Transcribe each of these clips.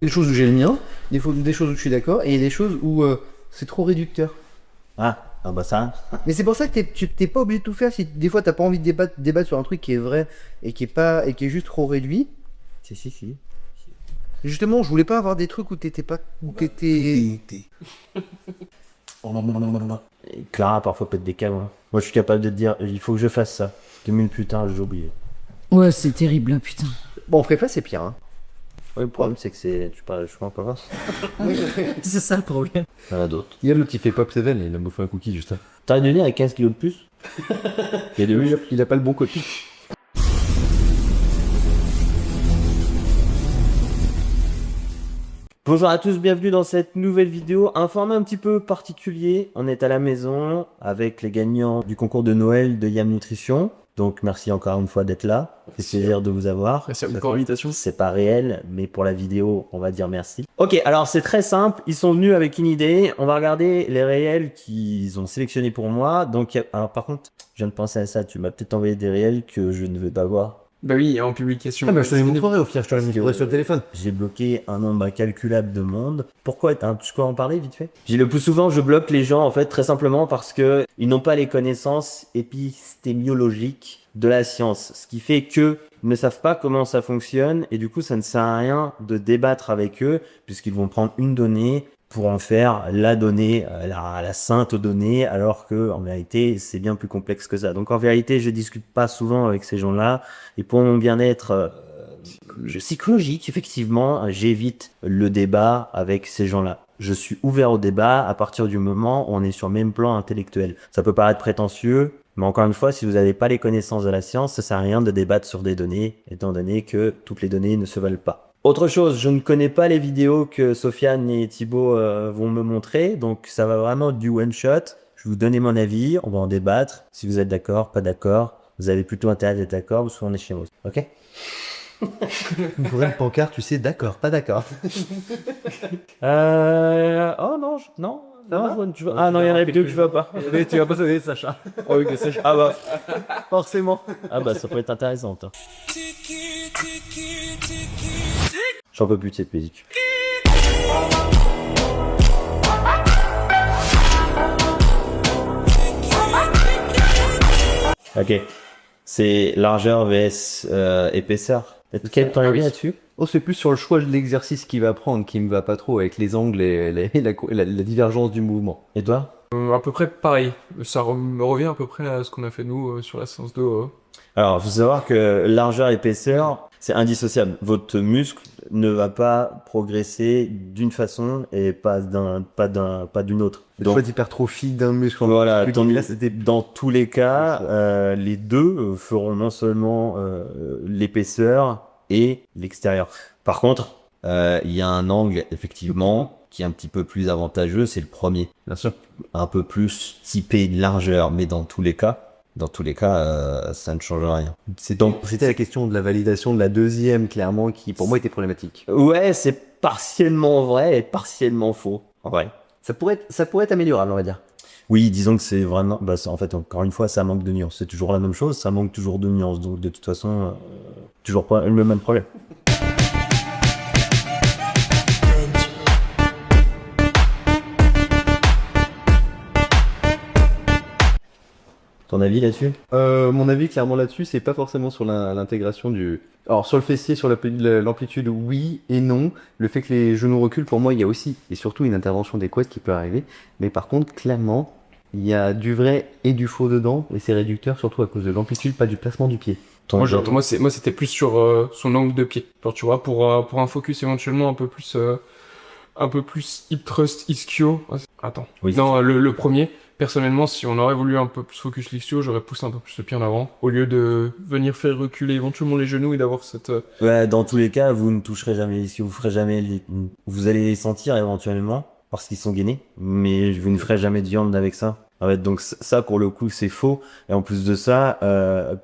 Des choses où j'ai le mien, des choses où je suis d'accord, et des choses où c'est trop réducteur. Ah bah ça. Mais c'est pour ça que tu t'es pas obligé de tout faire si des fois t'as pas envie de débattre sur un truc qui est vrai et qui est juste trop réduit. Si. Justement, je voulais pas avoir des trucs où t'étais pas. Où t'étais. Et Clara parfois pète des câbles. Hein. Moi je suis capable de te dire il faut que je fasse ça. 2 minutes plus tard j'ai oublié. Ouais, c'est terrible, hein, putain. Bon, prépa, c'est pire, hein. Ouais, le problème c'est que c'est. Tu parles je pas grave. C'est ça le problème. Il y en a d'autres. Il y a l'autre qui fait Pop 7 et il a bouffé un cookie juste là. T'as donné avec 15 kilos de plus. Il y a des Lui, il a pas le bon cookie. Bonjour à tous, bienvenue dans cette nouvelle vidéo. Un format un petit peu particulier. On est à la maison avec les gagnants du concours de Noël de Yam Nutrition. Donc merci encore une fois d'être là. C'est plaisir de vous avoir. Merci à vous pour l'invitation. C'est pas réel, mais pour la vidéo, on va dire merci. Ok, alors c'est très simple. Ils sont venus avec une idée. On va regarder les réels qu'ils ont sélectionnés pour moi. Donc, alors par contre, je viens de penser à ça. Tu m'as peut-être envoyé des réels que je ne veux pas voir. Bah oui, en publication. Ah, bah je te les montrerai au pire, je te les montrerai sur le téléphone. J'ai bloqué un nombre incalculable de monde. Pourquoi tu peux en parler vite fait? Le plus souvent, je bloque les gens en fait très simplement parce que ils n'ont pas les connaissances épistémiologiques de la science, ce qui fait que ils ne savent pas comment ça fonctionne et du coup, ça ne sert à rien de débattre avec eux puisqu'ils vont prendre une donnée pour en faire la donnée, la sainte donnée, alors que en vérité, c'est bien plus complexe que ça. Donc en vérité, je discute pas souvent avec ces gens-là, et pour mon bien-être psychologique, effectivement, j'évite le débat avec ces gens-là. Je suis ouvert au débat à partir du moment où on est sur le même plan intellectuel. Ça peut paraître prétentieux, mais encore une fois, si vous n'avez pas les connaissances de la science, ça sert à rien de débattre sur des données, étant donné que toutes les données ne se valent pas. Autre chose, je ne connais pas les vidéos que Sofiane et Thibaut vont me montrer, donc ça va vraiment être du one shot. Je vais vous donner mon avis, on va en débattre. Si vous êtes d'accord, pas d'accord, vous avez plutôt intérêt d'être d'accord, ou soit on est chez moi. Ok? Il me faudrait une pancarte, tu sais, d'accord, pas d'accord. Oh non, non. Non, tu veux... Ah non, il y en a deux que je veux pas. Mais tu vas pas sonner Sacha. Oh oui, que Sacha. Ah bah, Forcément. ah bah, ça peut être intéressant. Toi. J'en peux plus de cette musique. Ok. C'est largeur vs épaisseur. Quel temps il y a là-dessus? Oh, c'est plus sur le choix de l'exercice qu'il va prendre qui me va pas trop avec les angles et la divergence du mouvement. Et toi? À peu près pareil. Ça me revient à peu près à ce qu'on a fait nous sur la séance de Alors, il faut savoir que largeur épaisseur, c'est indissociable. Votre muscle ne va pas progresser d'une façon et pas d'une autre. Le choix d'hypertrophie d'un muscle. Voilà, Là, c'était dans tous les cas, les deux feront non seulement l'épaisseur et l'extérieur. Par contre, il y a un angle effectivement qui est un petit peu plus avantageux, c'est le premier. Bien sûr. Un peu plus typé de largeur, mais dans tous les cas, ça ne change rien. C'était la question de la validation de la deuxième, clairement, qui pour moi était problématique. Ouais, c'est partiellement vrai et partiellement faux, en vrai. Ça pourrait être améliorable, on va dire. Oui, disons que c'est vraiment... en fait, encore une fois, ça manque de nuances. C'est toujours la même chose, ça manque toujours de nuances. Donc, de toute façon, toujours pas le même problème. Ton avis là-dessus? Mon avis clairement là-dessus, c'est pas forcément sur l'intégration du... Alors sur le fessier, sur l'amplitude, oui et non. Le fait que les genoux reculent, pour moi, il y a aussi et surtout une intervention des quads qui peut arriver. Mais par contre, clairement, il y a du vrai et du faux dedans, et c'est réducteur surtout à cause de l'amplitude, pas du placement du pied. Moi, c'était plus sur son angle de pied. Genre, tu vois, pour un focus éventuellement un peu plus hip thrust ischio. Attends. Oui. Non, le premier. Personnellement, si on aurait voulu un peu plus focus l'ischio, j'aurais poussé un peu plus le pied en avant, au lieu de venir faire reculer éventuellement les genoux et d'avoir cette... Ouais, dans tous les cas, vous ne toucherez jamais ici, vous ferez jamais vous allez les sentir éventuellement, parce qu'ils sont gainés, mais vous ne ferez jamais de viande avec ça. En fait, donc ça, pour le coup, c'est faux. Et en plus de ça,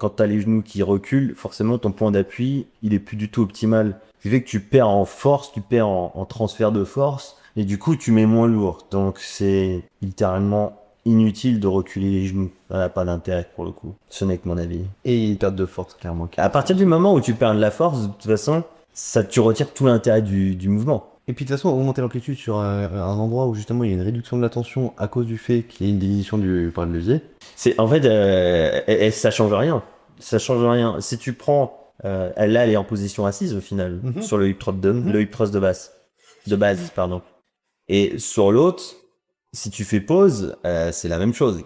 quand t'as les genoux qui reculent, forcément, ton point d'appui, il est plus du tout optimal. Ce qui fait que tu perds en force, tu perds en transfert de force, et du coup, tu mets moins lourd. Donc, c'est littéralement inutile de reculer les genoux. Ça n'a pas d'intérêt pour le coup. Ce n'est que mon avis. Et une perte de force, clairement. À partir du moment où tu perds de la force, de toute façon, tu retires tout l'intérêt du mouvement. Et puis de toute façon, augmenter l'amplitude sur un endroit où justement il y a une réduction de la tension à cause du fait qu'il y ait une diminution du point de levier. En fait, ça change rien. Ça change rien. Si tu prends, là, elle est en position assise au final, sur le hip thrust le hip thrust de base, pardon. Et sur l'autre, si tu fais pause, c'est la même chose.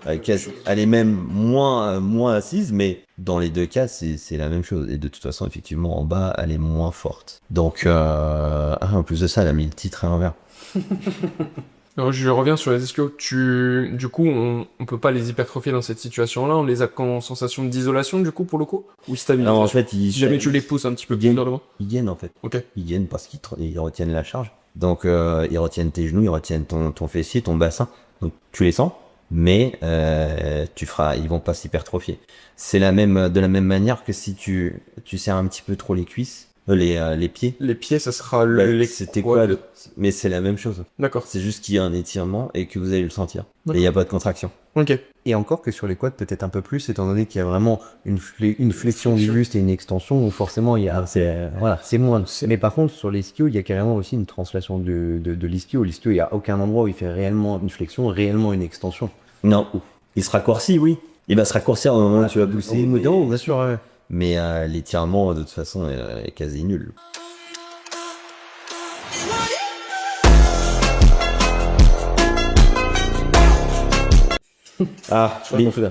Elle est même moins assise, mais dans les deux cas, c'est la même chose. Et de toute façon, effectivement, en bas, elle est moins forte. Donc, en plus de ça, elle a mis le titre à l'envers. Alors, je reviens sur les ischios. Du coup, on peut pas les hypertrophier dans cette situation-là. On les a qu'en sensation d'isolation, du coup, pour le coup, ou stabilisation. Non, en fait, Si jamais tu les pousses un petit peu plus vers le bas. Ils gagnent, en fait. Ok. Ils gagnent parce qu'ils retiennent la charge. Donc, ils retiennent tes genoux, ils retiennent ton fessier, ton bassin. Donc, tu les sens, mais ils vont pas s'hypertrophier. C'est de la même manière que si tu serres un petit peu trop les cuisses, les pieds. Les pieds, ça sera C'était quoi Mais c'est la même chose. D'accord. C'est juste qu'il y a un étirement et que vous allez le sentir. Et D'accord. il n'y a pas de contraction. Ok. Et encore que sur les quads, peut-être un peu plus, étant donné qu'il y a vraiment une flexion du buste et une extension, où forcément il y a, c'est moins. Mais par contre, sur l'ischio, il y a carrément aussi une translation de l'ischio. L'ischio, il n'y a aucun endroit où il fait réellement une flexion, réellement une extension. Non. Il se raccourcit, oui. Il va se raccourcir au moment où tu vas pousser. Bien sûr, ouais. Mais l'étirement, de toute façon, est quasi nul. Ah,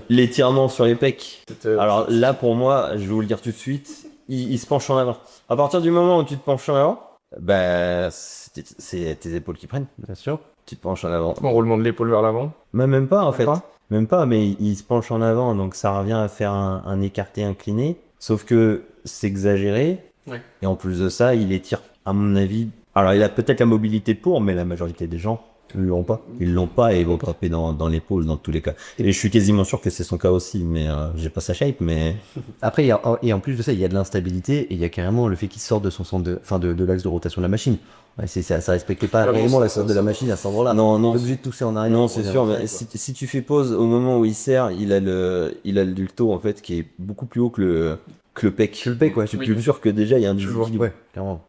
l'étirement sur les pecs. Alors là, pour moi, je vais vous le dire tout de suite, il se penche en avant. À partir du moment où tu te penches en avant, bah, c'est tes épaules qui prennent. Bien sûr. Tu te penches en avant. Enroulement de l'épaule vers l'avant. Même pas, en fait. Pas. Même pas, mais il se penche en avant, donc ça revient à faire un écarté incliné. Sauf que c'est exagéré. Ouais. Et en plus de ça, il étire, à mon avis. Alors, il a peut-être la mobilité pour, mais la majorité des gens ne l'ont pas. Ils l'ont pas et ils vont taper dans l'épaule dans tous les cas. Et je suis quasiment sûr que c'est son cas aussi, mais j'ai pas sa shape, mais. Après, et en plus de ça, il y a de l'instabilité et il y a carrément le fait qu'il sorte de son centre de l'axe de rotation de la machine. Ouais, ça respectait pas réellement la sorte de la machine à cet endroit-là. Non. On est obligé de tousser en arrière. Non, c'est sûr, mais si tu fais pause au moment où il serre, il a le ducto, en fait, qui est beaucoup plus haut que le pec. Le pec, ouais. Je suis plus sûr que déjà, il y a un déséquilibre. Ouais, clairement.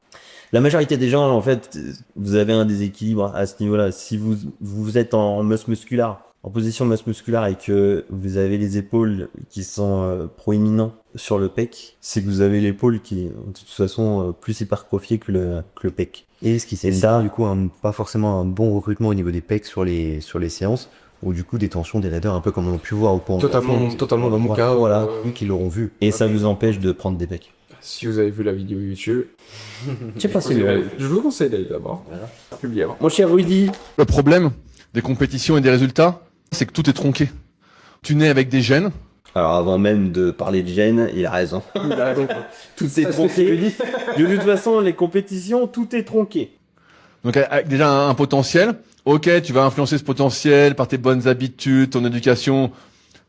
La majorité des gens, en fait, vous avez un déséquilibre à ce niveau-là. Si vous êtes en muscle musculaire, en position de muscle musculaire et que vous avez les épaules qui sont proéminents sur le pec, c'est que vous avez l'épaule qui est de toute façon plus hypertrophiée que le pec. Et ce qui s'est ça, du coup, pas forcément un bon recrutement au niveau des pecs sur les séances, ou du coup des tensions, des raideurs, un peu comme on a pu voir au point. Totalement dans mon cas. Voilà, qui l'auront vu. Et ça vous empêche de prendre des pecs. Si vous avez vu la vidéo YouTube, Je sais pas si je vous conseille d'aller d'abord. Publier avant. Mon cher Rudy. Le problème des compétitions et des résultats, c'est que tout est tronqué. Tu nais avec des gènes. Alors avant même de parler de gènes, il a raison. Tout est tronqué. De toute façon, les compétitions, tout est tronqué. Donc avec déjà un potentiel. Ok, tu vas influencer ce potentiel par tes bonnes habitudes, ton éducation,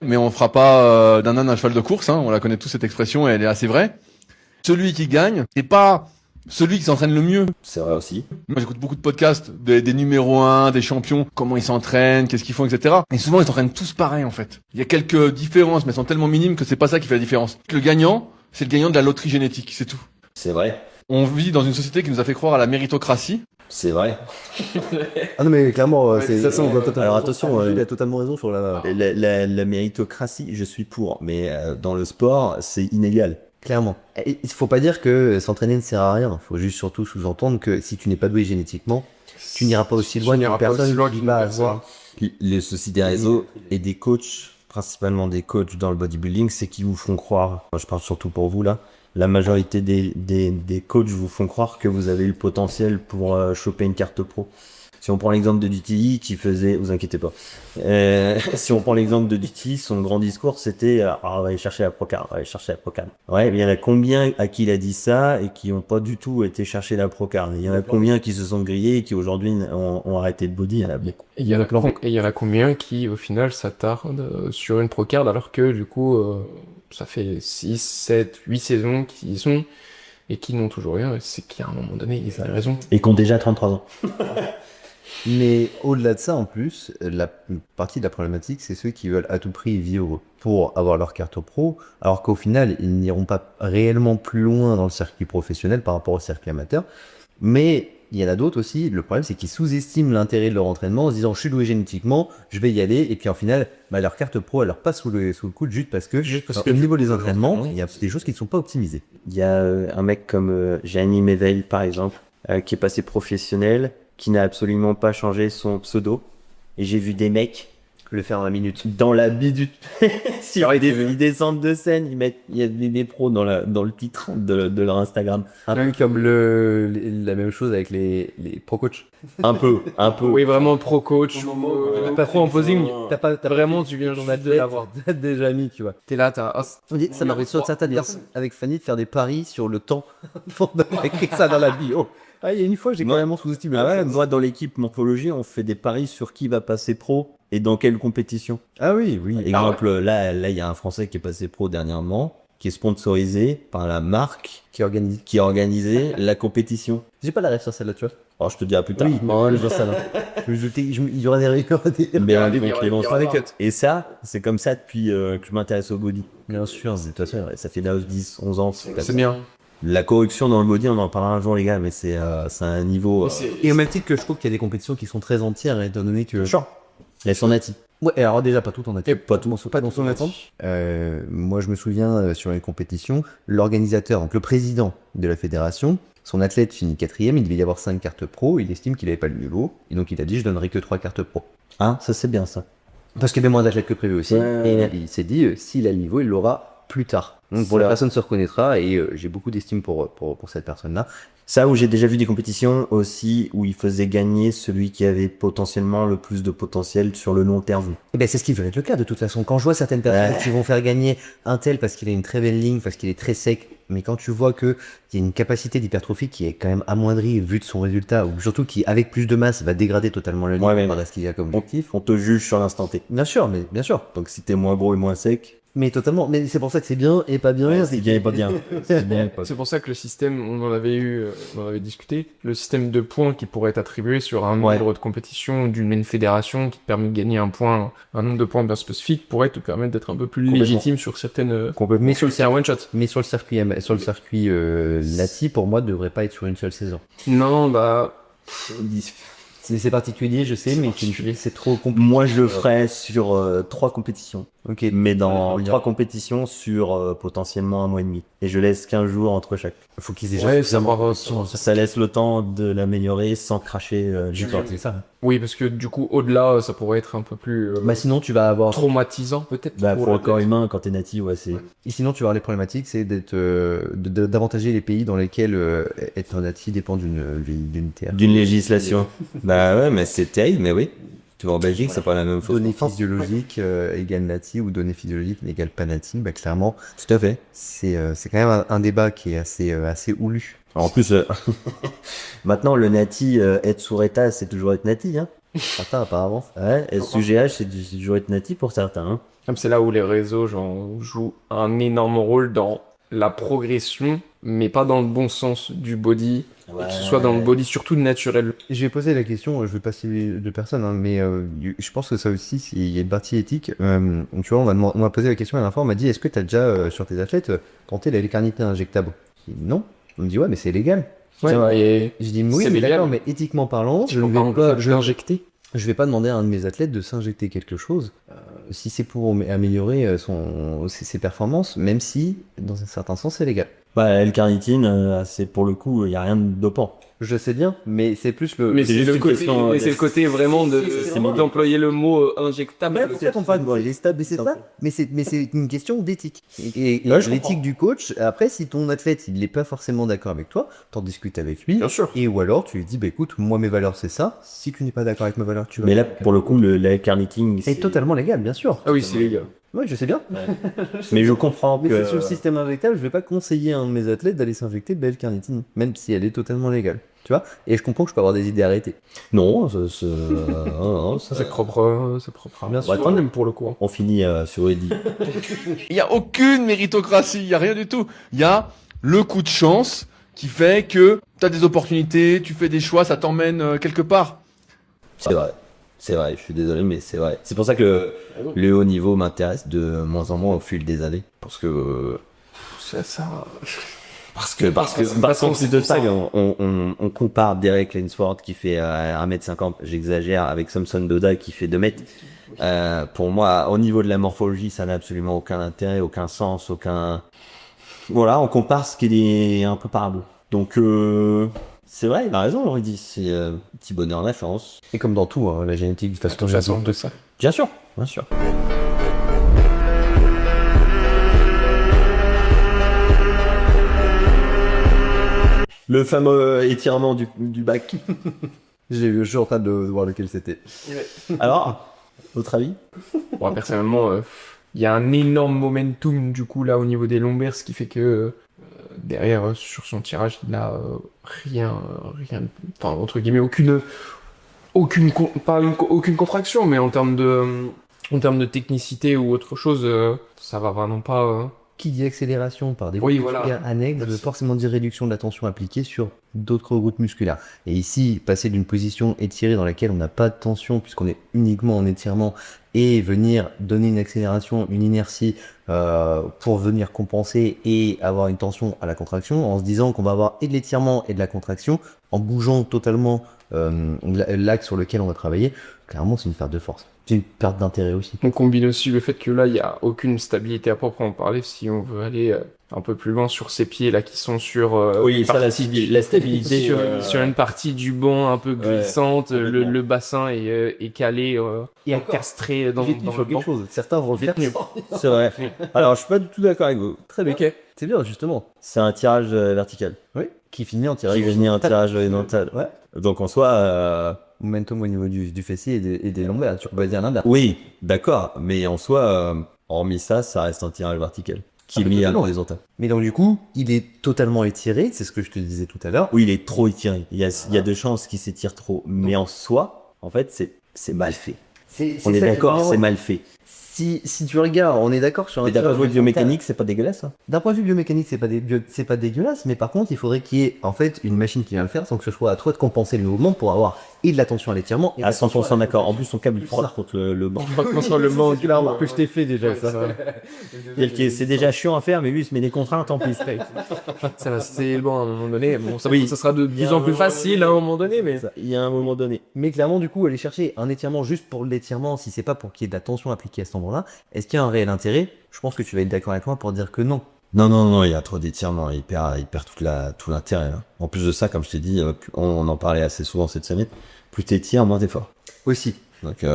mais on fera pas d'un âne un cheval de course. Hein, on la connaît tous cette expression et elle est assez vraie. Celui qui gagne, c'est pas celui qui s'entraîne le mieux. C'est vrai aussi. Moi, j'écoute beaucoup de podcasts des numéros 1, des champions, comment ils s'entraînent, qu'est-ce qu'ils font, etc. Et souvent, ils s'entraînent tous pareil, en fait. Il y a quelques différences, mais elles sont tellement minimes que c'est pas ça qui fait la différence. Le gagnant, c'est le gagnant de la loterie génétique, c'est tout. C'est vrai. On vit dans une société qui nous a fait croire à la méritocratie. C'est vrai. Ah non, mais clairement, de toute façon, alors attention, il a totalement raison sur la. La méritocratie, je suis pour, mais dans le sport, c'est inégal. Clairement. Il faut pas dire que s'entraîner ne sert à rien. Il faut juste surtout sous-entendre que si tu n'es pas doué génétiquement, tu n'iras pas aussi loin qu'une personne qui va avoir. Le souci des réseaux et des coachs, principalement des coachs dans le bodybuilding, c'est qu'ils vous font croire, je parle surtout pour vous là, la majorité des coachs vous font croire que vous avez le potentiel pour choper une carte pro. Si on prend l'exemple de DTI qui faisait, vous inquiétez pas. Si on prend l'exemple de DTI, son grand discours c'était on va aller chercher la Procard, on va aller chercher la Procard. Ouais, mais il y en a combien à qui il a dit ça et qui ont pas du tout été chercher la Procard. Il y en a combien qui se sont grillés et qui aujourd'hui ont arrêté de body, il y en a beaucoup. Et il y en a combien qui au final s'attardent sur une Procard alors que du coup ça fait 6, 7, 8 saisons qu'ils y sont et qui n'ont toujours rien, c'est qu'à un moment donné ils avaient raison. Et qui ont déjà 33 ans. Mais au-delà de ça, en plus, la partie de la problématique, c'est ceux qui veulent à tout prix vivre pour avoir leur carte pro, alors qu'au final, ils n'iront pas réellement plus loin dans le circuit professionnel par rapport au circuit amateur. Mais il y en a d'autres aussi. Le problème, c'est qu'ils sous-estiment l'intérêt de leur entraînement en se disant, je suis doué génétiquement, je vais y aller. Et puis, en final, bah, leur carte pro, elle leur passe sous le coude juste parce que, au niveau des entraînements, il y a des choses qui ne sont pas optimisées. Il y a un mec comme Gianni Mevel, par exemple, qui est passé professionnel, qui n'a absolument pas changé son pseudo. Et j'ai vu des mecs Le faire en 1 minute. dans la bidule. Ils descendent de scène, il y a des pros dans le titre de leur Instagram. Un peu comme la même chose avec les pro-coachs. Un peu. Oui, vraiment pro coach, pro en posing. T'as Vraiment, tu viens juste de l'avoir. déjà mis, tu vois. T'es là, Ça m'arrive sur certaines personnes avec Fanny de faire des paris sur le temps. Pour écrire ça dans la bio. Ah, il y a une fois, j'ai carrément sous-estimé. Ah ouais, moi, dans l'équipe morphologie, on fait des paris sur qui va passer pro et dans quelle compétition. Ah oui, oui. Exemple, là, il y a un Français qui est passé pro dernièrement, qui est sponsorisé par la marque Qui organise. qui a organisé la compétition. J'ai pas la rêve sur celle-là, tu vois. Alors, je te dirai plus tard. Oui, non, je vois ça là. Il y aura des records. Mais et ça, c'est comme ça depuis que je m'intéresse au body. Bien sûr. De toute façon, ça fait 9, 10, 11 ans. C'est bien. La correction dans le body, on en parlera un jour, les gars, mais c'est un niveau. Et au même titre que je trouve qu'il y a des compétitions qui sont très entières, étant donné que. Elles sont natives. Ouais, alors déjà pas tout en natif. Pas tout. Pas dans son attente. Moi, je me souviens sur les compétitions, l'organisateur, donc le président de la fédération, son athlète finit 4ème, il devait y avoir 5 cartes pro, il estime qu'il n'avait pas le niveau, et donc il a dit je donnerai que 3 cartes pro. Ah, ça c'est bien ça. Parce qu'il y avait moins d'athlètes que prévu aussi, Ouais. et il s'est dit s'il a le niveau, il l'aura plus tard. Donc C'est la vrai. personne se reconnaîtra, et j'ai beaucoup d'estime pour cette personne-là. Ça où j'ai déjà vu des compétitions aussi où ils faisaient gagner celui qui avait potentiellement le plus de potentiel sur le long terme. Et ben c'est ce qui devrait être le cas de toute façon. Quand je vois certaines personnes Ouais. qui vont faire gagner un tel parce qu'il a une très belle ligne, parce qu'il est très sec, mais quand tu vois que il y a une capacité d'hypertrophie qui est quand même amoindrie vu de son résultat, ou surtout qui avec plus de masse va dégrader totalement le ligne Ouais, mais- par ce qu'il y a comme objectif. On te juge sur l'instant T. Bien sûr, mais bien sûr. Donc si t'es moins gros et moins sec, Mais totalement. Mais c'est pour ça que c'est bien et pas bien. c'est bien et pas bien. C'est bien et pas C'est pour ça que le système, on en avait discuté, le système de points qui pourrait être attribué sur un Ouais. nombre de compétitions d'une même fédération qui te permet de gagner un nombre de points bien spécifique pourrait te permettre d'être un peu plus Complètement. légitime sur certaines. Mais sur le C'est un one shot. mais sur le circuit Nati, pour moi, devrait pas être sur une seule saison. Non, bah. C'est particulier, je sais, mais c'est trop compliqué. Moi je le ferais sur 3 compétitions. Ok. Mais dans Ouais, 3 compétitions sur potentiellement 1 mois et demi. Et je laisse 15 jours entre chaque. Faut qu'ils aient Ouais, savoir. Ça laisse le temps de l'améliorer sans cracher du temps. C'est ça. Oui, parce que du coup, au-delà, ça pourrait être un peu plus Bah sinon tu vas avoir traumatisant, peut-être. Bah pour la le corps tête. humain, quand t'es natif, ouais, c'est. Et sinon, tu vas avoir les problématiques, c'est d'avantager les pays dans lesquels être natif dépend d'une terre. D'une législation. Bah ouais, mais c'est terrible, mais oui. Tu vas en Belgique, c'est pas la même chose. Données physiologiques égale nati ou données physiologiques n'égale pas nati, bah clairement, Tout à fait. c'est quand même un débat qui est assez houlu. Alors, en plus, maintenant, le nati, être sous état, c'est toujours être nati, hein. Certains apparemment. Ouais, être sous GH, c'est toujours être nati pour certains, hein. Comme c'est là où les réseaux jouent un énorme rôle dans la progression, mais pas dans le bon sens du body, et que ce soit dans le body surtout naturel. Je vais poser la question, je vais pas citer de personnes, hein, mais je pense que ça aussi, il y a une partie éthique. Tu vois, on m'a posé la question à la fois, on m'a dit, est-ce que tu as déjà, sur tes athlètes, tenté la lécarnité injectable? J'ai dit, non. On me dit, ouais, mais c'est légal. Et J'ai dit, oui, C'est mais légal. d'accord, mais éthiquement parlant, je vais pas demander à un de mes athlètes de s'injecter quelque chose si c'est pour améliorer ses performances, même si, dans un certain sens, c'est légal. Bah, L-carnitine, c'est pour le coup, il y a rien de dopant. Je sais bien, mais c'est plus le... Mais c'est c'est juste le une côté, question, mais c'est le côté vraiment d'employer le mot injectable. Ouais, peut-être on parle de stable, mais c'est ça. Mais c'est une question d'éthique. Et Ouais, je l'éthique du coach, après, si ton athlète, il n'est pas forcément d'accord avec toi, t'en discutes avec lui. Bien sûr. Et ou alors, tu lui dis, bah écoute, moi, mes valeurs, c'est ça. Si tu n'es pas d'accord avec mes valeurs, tu vas... Mais là, pour le coup, la L-carnitine, C'est totalement légal, bien sûr. Ah oui, c'est légal. Oui, je sais bien. Mais je comprends Mais que. c'est sur le système injectable, je vais pas conseiller à un de mes athlètes d'aller s'injecter de la L-carnitine, même si elle est totalement légale. Tu vois? Et je comprends que je peux avoir des idées arrêtées. Non, non, ça, Ça, c'est propre, c'est propre. Bien sûr. Ouais, même pour le coup. on finit sur Eddie. Il n'y a aucune méritocratie, il n'y a rien du tout. Il y a le coup de chance qui fait que tu as des opportunités, tu fais des choix, ça t'emmène quelque part. C'est vrai, je suis désolé, mais c'est vrai. C'est pour ça que le haut niveau m'intéresse de moins en moins au fil des années. Parce que. C'est ça. Parce qu'en plus de ça, on compare Derek Lansford qui fait 1m50, j'exagère, avec Samson Doda qui fait 2 mètres. Pour moi, au niveau de la morphologie, ça n'a absolument aucun intérêt, aucun sens, aucun. Voilà, on compare ce qui est incomparable. Donc, c'est vrai, il a raison, Rudy, c'est petit bonheur de la chance. Et comme dans tout, hein, la génétique, de toute façon, de ça. Bien sûr, bien sûr. Le fameux étirement du bac. je suis en train de voir lequel c'était. Alors, votre avis? Moi, personnellement, il y a un énorme momentum, du coup, là, au niveau des lombaires, ce qui fait que derrière, sur son tirage, il n'a rien, enfin, entre guillemets, aucune contraction, mais en termes de technicité ou autre chose, ça va vraiment pas. Qui dit accélération par des Oui, groupes voilà. musculaires annexes veut forcément dire réduction de la tension appliquée sur d'autres groupes musculaires. Et ici, passer d'une position étirée dans laquelle on n'a pas de tension puisqu'on est uniquement en étirement et venir donner une accélération, une inertie pour venir compenser et avoir une tension à la contraction en se disant qu'on va avoir et de l'étirement et de la contraction en bougeant totalement l'axe sur lequel on va travailler, clairement c'est une perte de force. C'est une perte d'intérêt aussi. On combine aussi le fait que là, il n'y a aucune stabilité à proprement parler si on veut aller un peu plus loin sur ces pieds là qui sont sur Oui, ça, la stabilité. sur une partie du banc un peu glissante, complètement. le bassin est calé et encastré dans le banc. chose. Certains vont le faire. C'est vrai. Alors, je suis pas du tout d'accord avec vous. Très bien. Ok. C'est bien, justement. C'est un tirage vertical. Oui. Qui finit en tirage. Qui finit un tirage horizontal. Ouais. Donc, en soi, Momentum au niveau du fessier et des lombaires. Tu peux dire l'inverse. oui, d'accord. Mais en soi, hormis ça, ça reste un tirage vertical. Qui est mis à l'horizontal. Mais donc du coup, il est totalement étiré, c'est ce que je te disais tout à l'heure. Oui, il est trop étiré. Il y a de chances qu'il s'étire trop. Mais en soi, en fait, c'est mal fait. On est d'accord, c'est mal fait. Si tu regardes, on est d'accord sur un Mais d'un point de vue tirage biomécanique, c'est pas dégueulasse. Hein. D'un point de vue biomécanique, c'est pas dégueulasse, mais par contre, il faudrait qu'il y ait en fait une machine qui vient le faire sans que ce soit à toi de compenser le mouvement pour avoir et de la tension à l'étirement. Et de À la tension 100% d'accord. En plus, son câble il frotte contre le banc. Sur le banc, que je t'ai fait déjà ça. C'est déjà chiant à faire, mais lui, il se met des contraintes en plus. ça va c'est le banc à un moment donné. Bon, ça, Oui. ça sera de plus en plus facile à un moment donné, mais Il y a un moment donné. Mais clairement, du coup, aller chercher un étirement juste pour l'étirement, si c'est pas pour qu'il y ait de la tension appliquée à cet endroit-là, est-ce qu'il y a un réel intérêt? Je pense que tu vas être d'accord avec moi pour dire que non. Non, il y a trop d'étirements. Il perd tout l'intérêt. Hein. En plus de ça, comme je t'ai dit, on en parlait assez souvent cette semaine. Plus t'étires, moins t'es fort. Aussi. Donc,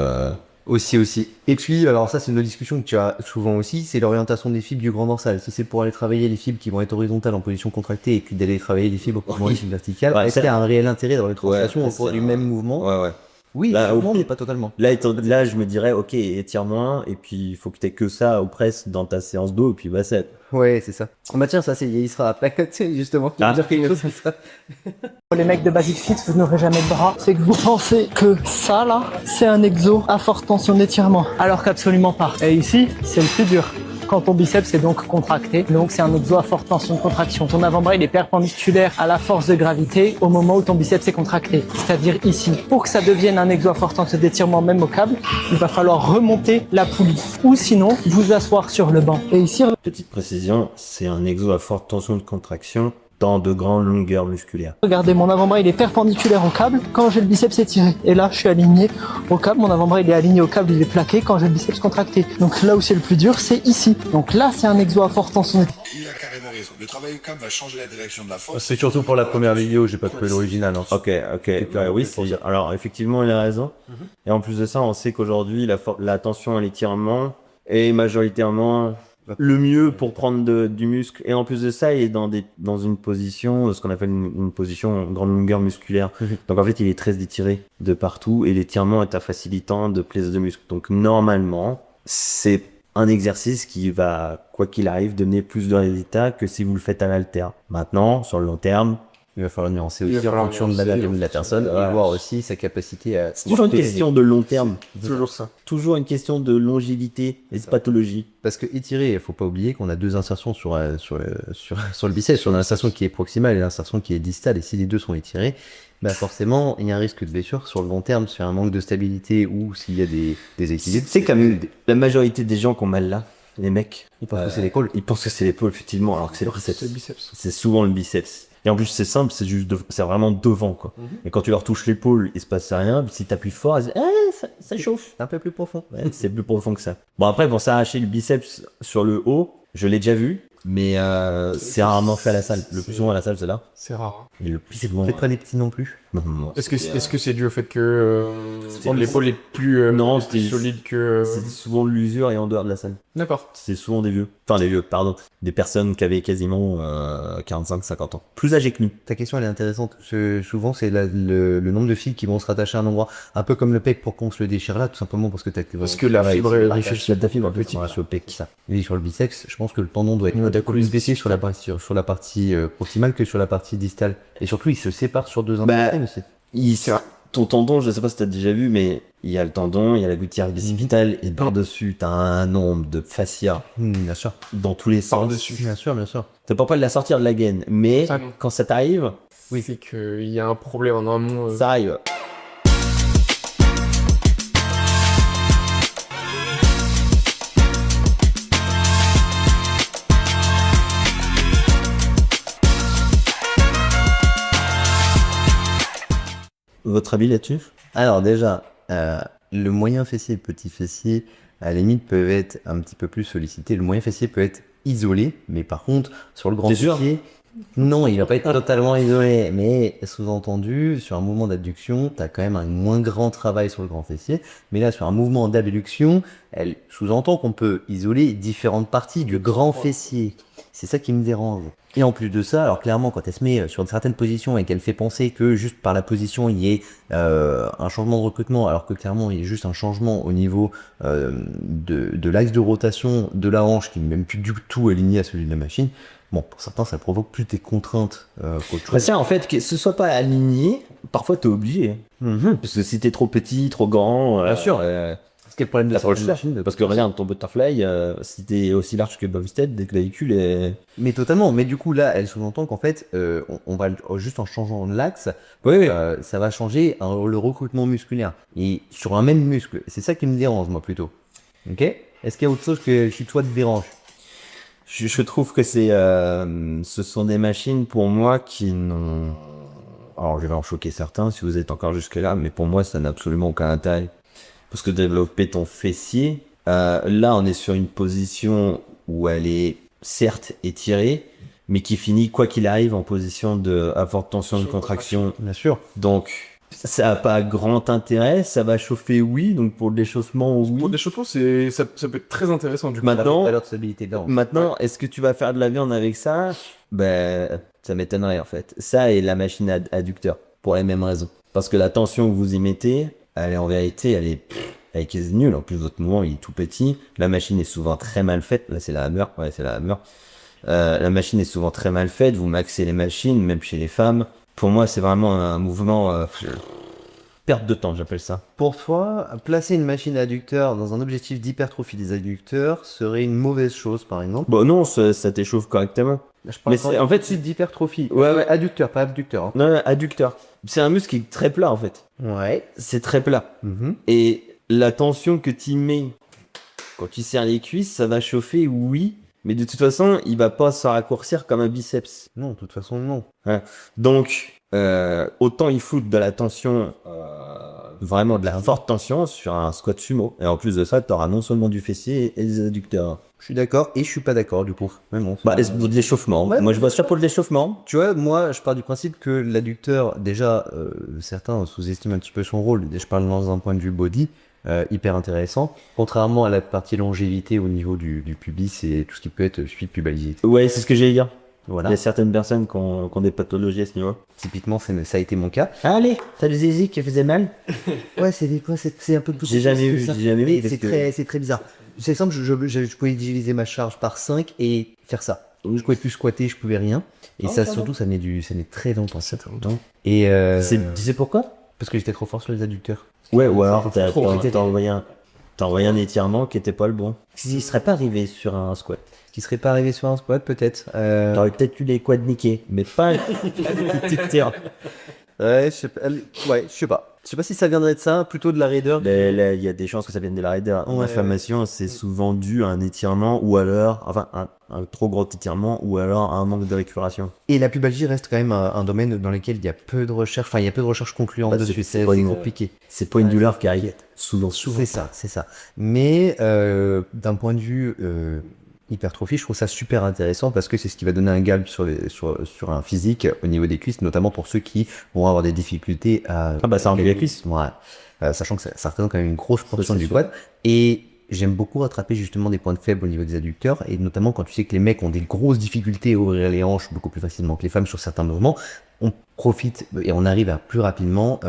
Aussi. Et puis, alors ça, c'est une autre discussion que tu as souvent aussi, c'est l'orientation des fibres du grand dorsal. Si c'est pour aller travailler les fibres qui vont être horizontales en position contractée et puis d'aller travailler les fibres qui vont être verticales, Ouais, est-ce qu'il y a un réel intérêt dans les translations c'est au du même mouvement? ouais. Oui, Là, sûrement, mais pas totalement. Là, je me dirais, ok, étire moins, et puis il faut que t'aies que ça au press dans ta séance d'eau, et puis bah c'est. Ouais, c'est ça. Bah tiens, ça, il sera à placoter, justement. Tu veux dire quelque chose comme ça? Les mecs de Basic Fit, vous n'aurez jamais de bras. C'est que vous pensez que ça, là, c'est un exo à forte tension d'étirement. Alors qu'absolument pas. Et ici, c'est le plus dur. Quand ton biceps est donc contracté, donc c'est un exo à forte tension de contraction. Ton avant-bras il est perpendiculaire à la force de gravité au moment où ton biceps est contracté, c'est-à-dire ici. Pour que ça devienne un exo à forte tension d'étirement même au câble, il va falloir remonter la poulie ou sinon vous asseoir sur le banc. Et ici, Petite précision, c'est un exo à forte tension de contraction dans de grandes longueurs musculaires. regardez, mon avant-bras il est perpendiculaire au câble quand j'ai le biceps étiré. Et là, je suis aligné au câble, mon avant-bras il est aligné au câble, il est plaqué quand j'ai le biceps contracté. Donc là où c'est le plus dur, c'est ici. Donc là, c'est un exo à forte tension. Il a carrément raison. Le travail au câble va changer la direction de la force. C'est surtout pour la première vidéo, j'ai pas trouvé l'original. Hein. Ok. Oui, alors effectivement, il a raison. Et en plus de ça, on sait qu'aujourd'hui, la tension à l'étirement est majoritairement le mieux pour prendre du muscle. Et en plus de ça, il est dans une position, ce qu'on appelle une position grande longueur musculaire. Donc en fait, il est très étiré de partout et l'étirement est un facilitant de prise de muscle. Donc normalement, c'est un exercice qui va, quoi qu'il arrive, donner plus de résultats que si vous le faites à l'haltère. Maintenant, sur le long terme, Il va falloir nuancer Il va aussi en falloir fonction de nuancer, l'anatomie de la en fonction personne de- et voir aussi sa capacité à. C'est toujours une question de long terme. Toujours ça. Toujours une question de longévité et de pathologie. Parce que étirer, il faut pas oublier qu'on a deux insertions sur le biceps, sur l'insertion qui est proximale et l'insertion qui est distale. Et si les deux sont étirés, bah forcément, il y a un risque de blessure sur le long terme, sur un manque de stabilité ou s'il y a des équilibres. C'est quand même la majorité des gens qui ont mal là, les mecs, Ils pensent que c'est l'épaule. ils pensent que c'est l'épaule, effectivement, alors que c'est le C'est le biceps. biceps. C'est souvent le biceps. Et en plus, c'est simple, c'est juste, c'est vraiment devant, quoi. Et quand tu leur touches l'épaule, il se passe rien. Puis si t'appuies fort, ils disent, ça chauffe. C'est un peu plus profond. Ouais, c'est plus profond que ça. Bon, après, pour s'arracher le biceps sur le haut, je l'ai déjà vu, mais c'est rarement fait à la salle. Le plus souvent à la salle, c'est là. C'est rare. Et le plus souvent. Faites pas les petits non plus. Non, Est-ce que c'est dû au fait que l'épaule est plus, Non, plus c'était- solide que... c'est souvent de l'usure et en dehors de la salle. D'accord. C'est souvent des vieux. Enfin, des vieux, pardon. Des personnes qui avaient quasiment 45-50 ans. Plus âgés que nous. Ta question elle est intéressante. Parce que souvent c'est le nombre de fils qui vont se rattacher à un endroit, un peu comme le pec pour qu'on se le déchire là, tout simplement parce que Parce que la fibre est riche. La fibre petit sur le pec, ça. Et sur le biceps, je pense que le tendon doit être plus spécifique sur la partie proximale que sur la partie distale. Et surtout, il se sépare sur deux intégrés aussi. Ton tendon, je sais pas si t'as déjà vu, mais il y a le tendon, il y a la gouttière bicipitale, et par-dessus, t'as un nombre de fascia Bien sûr. dans tous les sens. Par-dessus. Bien sûr, bien sûr. T'as pas de la sortir de la gaine, mais Ça, non. quand ça t'arrive, Oui, c'est qu'il y a un problème en amont. ça arrive. Votre avis là-dessus? Alors déjà, le moyen fessier et le petit fessier, à la limite, peuvent être un petit peu plus sollicités. Le moyen fessier peut être isolé, mais par contre, sur le grand T'es sûr fessier, non, il va pas être totalement isolé. Mais sous-entendu, sur un mouvement d'adduction, tu as quand même un moins grand travail sur le grand fessier. Mais là, sur un mouvement d'abduction, elle sous-entend qu'on peut isoler différentes parties du grand fessier. C'est ça qui me dérange. Et en plus de ça, alors clairement, quand elle se met sur une certaine position et qu'elle fait penser que juste par la position, il y ait un changement de recrutement, alors que clairement, il y a juste un changement au niveau de l'axe de rotation de la hanche qui n'est même plus du tout aligné à celui de la machine, bon, pour certains, ça provoque plus des contraintes qu'autre Bah, chose. c'est en fait que ce soit pas aligné, parfois t'es obligé. Parce que si t'es trop petit, trop grand, Bien sûr. Ce qui est le problème de T'as pas le certaines choix. machines. Parce que regarde, ton butterfly, si t'es aussi large que Bumstead, dès que la véhicule est... Mais totalement. Mais du coup, là, elle sous-entend qu'en fait, on va juste en changeant l'axe, ça va changer le recrutement musculaire. Et sur un même muscle. C'est ça qui me dérange, moi, plutôt. Ok? Est-ce qu'il y a autre chose qui, toi, te dérange? Je trouve que ce sont des machines, pour moi, qui n'ont... Alors, je vais en choquer certains si vous êtes encore jusque-là, mais pour moi, ça n'a absolument aucun intérêt. Parce que développer ton fessier, là, on est sur une position où elle est certes étirée, mais qui finit, quoi qu'il arrive, en position à forte tension de contraction. Bien sûr. Donc, ça n'a pas grand intérêt, ça va chauffer, oui, donc pour l'échauffement, oui. Pour l'échauffement, ça peut être très intéressant du coup. Maintenant, Valeur de stabilité de la hanche. Maintenant, est-ce que tu vas faire de la viande avec ça? Ben, ça m'étonnerait en fait. Ça et la machine adducteur, pour les mêmes raisons. Parce que la tension que vous y mettez, elle est en vérité, elle est quasi nulle. En plus, votre mouvement, il est tout petit. La machine est souvent très mal faite. Là, c'est la Hammer. Ouais, c'est la Hammer. La machine est souvent très mal faite. Vous maxez les machines, même chez les femmes. Pour moi, c'est vraiment un mouvement... perte de temps, j'appelle ça. Pour toi, placer une machine adducteur dans un objectif d'hypertrophie des adducteurs serait une mauvaise chose, par exemple. Bon, non, ça t'échauffe correctement. Je Mais c'est- en fait, c'est d'hypertrophie. Ouais. Adducteur, pas abducteur. Hein. Non, adducteur. C'est un muscle qui est très plat, en fait. Ouais. C'est très plat. Et la tension que tu mets quand tu serres les cuisses, ça va chauffer, oui. Mais de toute façon, il va pas se raccourcir comme un biceps. Non, de toute façon, non. Donc, autant il fout de la tension, vraiment de la forte tension sur un squat sumo. Et en plus de ça, tu auras non seulement du fessier et des adducteurs. Je suis d'accord et je suis pas d'accord, du coup. Mais bon, Bah, pour de l'échauffement. Ouais. Moi, je vois ça pour de l'échauffement. tu vois, moi, je pars du principe que l'adducteur, déjà, certains sous-estiment un petit peu son rôle. Je parle dans un point de vue body, hyper intéressant. Contrairement à la partie longévité au niveau du pubis et tout ce qui peut être suite pubalisité. Ouais, c'est ce que j'allais dire. Voilà. Il y a certaines personnes qui ont des pathologies à ce niveau. Typiquement, ça a été mon cas. Allez, t'as le zizi qui faisait mal? Ouais, c'est un peu plus. J'ai jamais vu, ça. j'ai jamais vu. Mais c'est très bizarre. C'est simple, je pouvais diviser ma charge par 5 et faire ça. je pouvais plus squatter, je pouvais rien. Et ça, surtout, ça venait très longtemps. Et Tu sais pourquoi? parce que j'étais trop fort sur les adducteurs. Ouais, ou alors t'as trop envoyé un étirement qui était pas le bon. S'il serait pas arrivé sur un squat, Ce qui serait pas arrivé sur un squat, peut-être. t'aurais peut-être eu les quads niqués, mais pas une petite tire. Ouais, je sais pas. Je sais pas si ça viendrait de ça, plutôt de la raideur. Il y a des chances que ça vienne de la raideur. Ouais. L'inflammation, c'est souvent dû à un étirement ou alors, enfin, un trop gros étirement ou alors à un manque de récupération. Et la pubalgie reste quand même un domaine dans lequel il y a peu de recherches, enfin il y a peu de recherches concluantes Bah, dessus, c'est c'est pas une- compliqué. C'est pas une douleur qui arrive souvent. C'est ça. Mais d'un point de vue hypertrophie, je trouve ça super intéressant parce que c'est ce qui va donner un gap sur un physique au niveau des cuisses, notamment pour ceux qui vont avoir des difficultés à... Ah bah ça enlève les cuisses. Ouais. Sachant que ça représente quand même une grosse portion c'est du sûr. quad. Et j'aime beaucoup rattraper justement des points faibles au niveau des adducteurs, et notamment quand tu sais que les mecs ont des grosses difficultés à ouvrir les hanches beaucoup plus facilement que les femmes sur certains mouvements, on profite et on arrive à plus rapidement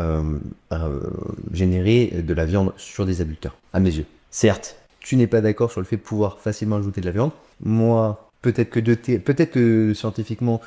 générer de la viande sur des adducteurs, à mes yeux. Certes. Tu n'es pas d'accord sur le fait de pouvoir facilement ajouter de la viande. Moi, peut-être que scientifiquement,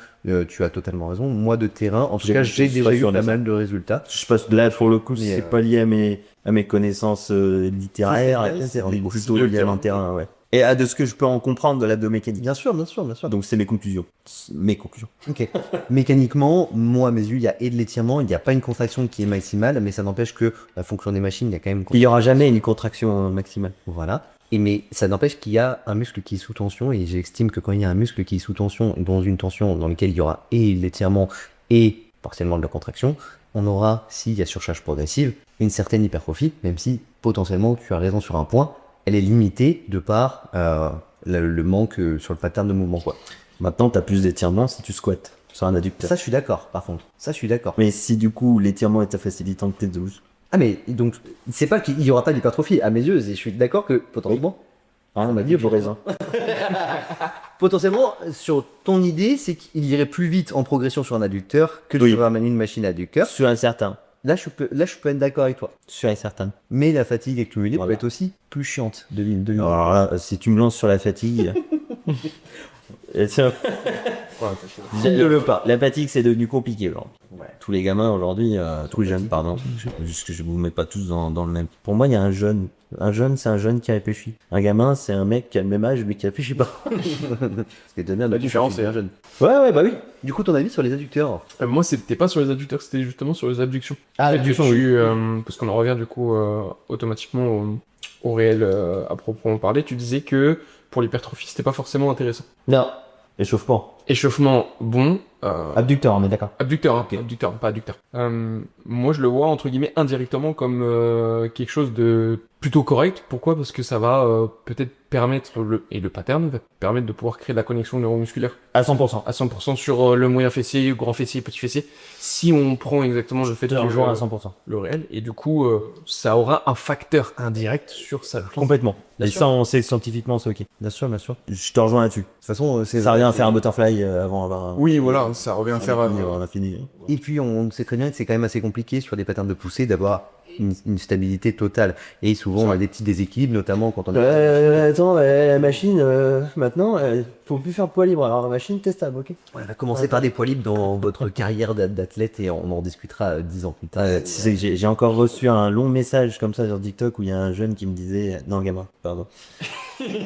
tu as totalement raison. Moi, de terrain, en tout cas, j'ai je suis déjà pas eu sûr de pas ça. mal de résultats. Je pense que là, pour le coup, Mais, c'est pas lié à mes connaissances littéraires, c'est plutôt le lié à terrain. mon terrain, ouais. Et à de ce que je peux en comprendre de la biomécanique. Bien sûr. Donc c'est mes conclusions. Mes conclusions. Ok. Mécaniquement, moi, à mes yeux, il y a et de l'étirement, il n'y a pas une contraction qui est maximale, mais ça n'empêche que la fonction des machines, il y a quand même. Il y aura jamais une contraction maximale. Voilà. Mais ça n'empêche qu'il y a un muscle qui est sous tension, et j'estime que quand il y a un muscle qui est sous tension, dans une tension dans laquelle il y aura et l'étirement et partiellement de la contraction, on aura, s'il y a surcharge progressive, une certaine hypertrophie, même si potentiellement tu as raison sur un point, elle est limitée de par le manque sur le pattern de mouvement, quoi. Maintenant, t'as plus d'étirement si tu squattes sur un adducteur. Ça, je suis d'accord, par contre. Ça, je suis d'accord. Mais si du coup l'étirement est facilitant que t'es douce. Ah, mais donc, c'est pas qu'il y aura pas d'hypertrophie. À mes yeux, je suis d'accord que potentiellement. Ah, on m'a dit, vous raison. Potentiellement, sur ton idée, c'est qu'il irait plus vite en progression sur un adducteur que Oui. de ramener une machine à adducteur. Sur un certain. Là, je peux être d'accord avec toi. Sur un certain. Mais la fatigue accumulée Voilà. peut être aussi plus chiante de l'une. Alors là, si tu me lances sur la fatigue. Et tiens, Je ne veux pas. la fatigue, c'est devenu compliqué aujourd'hui. Tous les gamins aujourd'hui, tous les jeunes, pardon. Juste que je vous mets pas tous dans le même. Pour moi, il y a un jeune. Un jeune, c'est un jeune qui réfléchit. Un gamin, c'est un mec qui a le même âge mais qui réfléchit pas. C'est de merde. La différence, c'est un jeune. Ouais, bah oui. Du coup, ton avis sur les adducteurs? Moi, c'était pas sur les adducteurs, c'était justement sur les abductions. Ah, Abductions, oui, parce qu'on en revient du coup automatiquement au réel à proprement parler. Tu disais que pour l'hypertrophie, c'était pas forcément intéressant. Non. Échauffement. Échauffement, bon. Abducteur, on est d'accord. Abducteur, hein, abducteur, pas adducteur. Moi, je le vois entre guillemets indirectement comme quelque chose de plutôt correct. Pourquoi? Parce que ça va peut-être permettre et le pattern va permettre de pouvoir créer de la connexion neuromusculaire À 100%. à 100% sur le moyen fessier, grand fessier, petit fessier. Si on prend exactement le fait Je te que rejoins à 100%. le réel, et du coup, ça aura un facteur indirect sur sa Complètement. Bien Et sûr. ça, on sait scientifiquement, c'est ok. Bien sûr. Je te rejoins là-dessus. De toute façon, c'est Ça revient à faire un butterfly avant d'avoir un. Oui, voilà, ça revient à faire. On a fini. Et puis, on sait très bien que c'est quand même assez compliqué sur des patterns de poussée d'avoir une stabilité totale. Et souvent, on a des petits déséquilibres, notamment quand on Attends, la machine, maintenant, faut plus faire poids libre. Alors, la machine, testable, ok. On va commencer par des poids libres dans votre carrière d'athlète, et on en discutera 10 ans plus tard. Tu sais que j'ai encore reçu un long message comme ça sur TikTok où il y a un jeune qui me disait, non, gamin, pardon.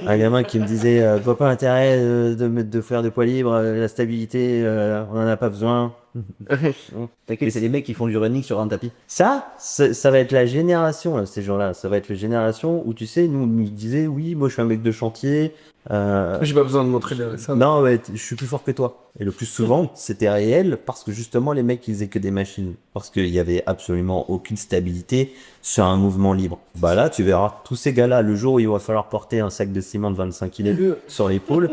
Un gamin qui me disait, je vois pas l'intérêt de faire des poids libres, la stabilité, on en a pas besoin. T'inquiète, c'est des mecs qui font du running sur un tapis. Ça va être la génération, là, ces gens-là. Ça va être la génération où, tu sais, nous disaient, oui, moi je suis un mec de chantier. J'ai pas besoin de montrer ça. Non, ouais, je suis plus fort que toi. Et le plus souvent, c'était réel parce que justement, les mecs, ils faisaient que des machines. Parce qu'il y avait absolument aucune stabilité sur un mouvement libre. Bah là, tu verras tous ces gars-là, le jour où il va falloir porter un sac de ciment de 25 kg sur l'épaule,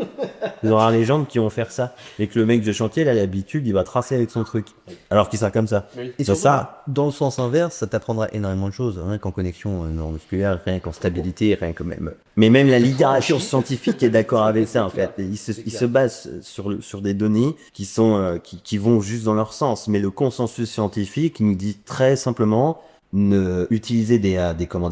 il y aura les jambes qui vont faire ça. Et que le mec de chantier, il a l'habitude, il va tracer avec son truc. Alors qu'il sera comme ça. Et Ça, surtout, dans le sens inverse, ça t'apprendra énormément de choses, rien qu'en connexion neuromusculaire, rien qu'en stabilité, rien que même. Mais même la littérature scientifique est d'accord avec ça en fait. Il se base sur des données qui sont qui vont juste dans leur sens. Mais le consensus scientifique nous dit très simplement utiliser des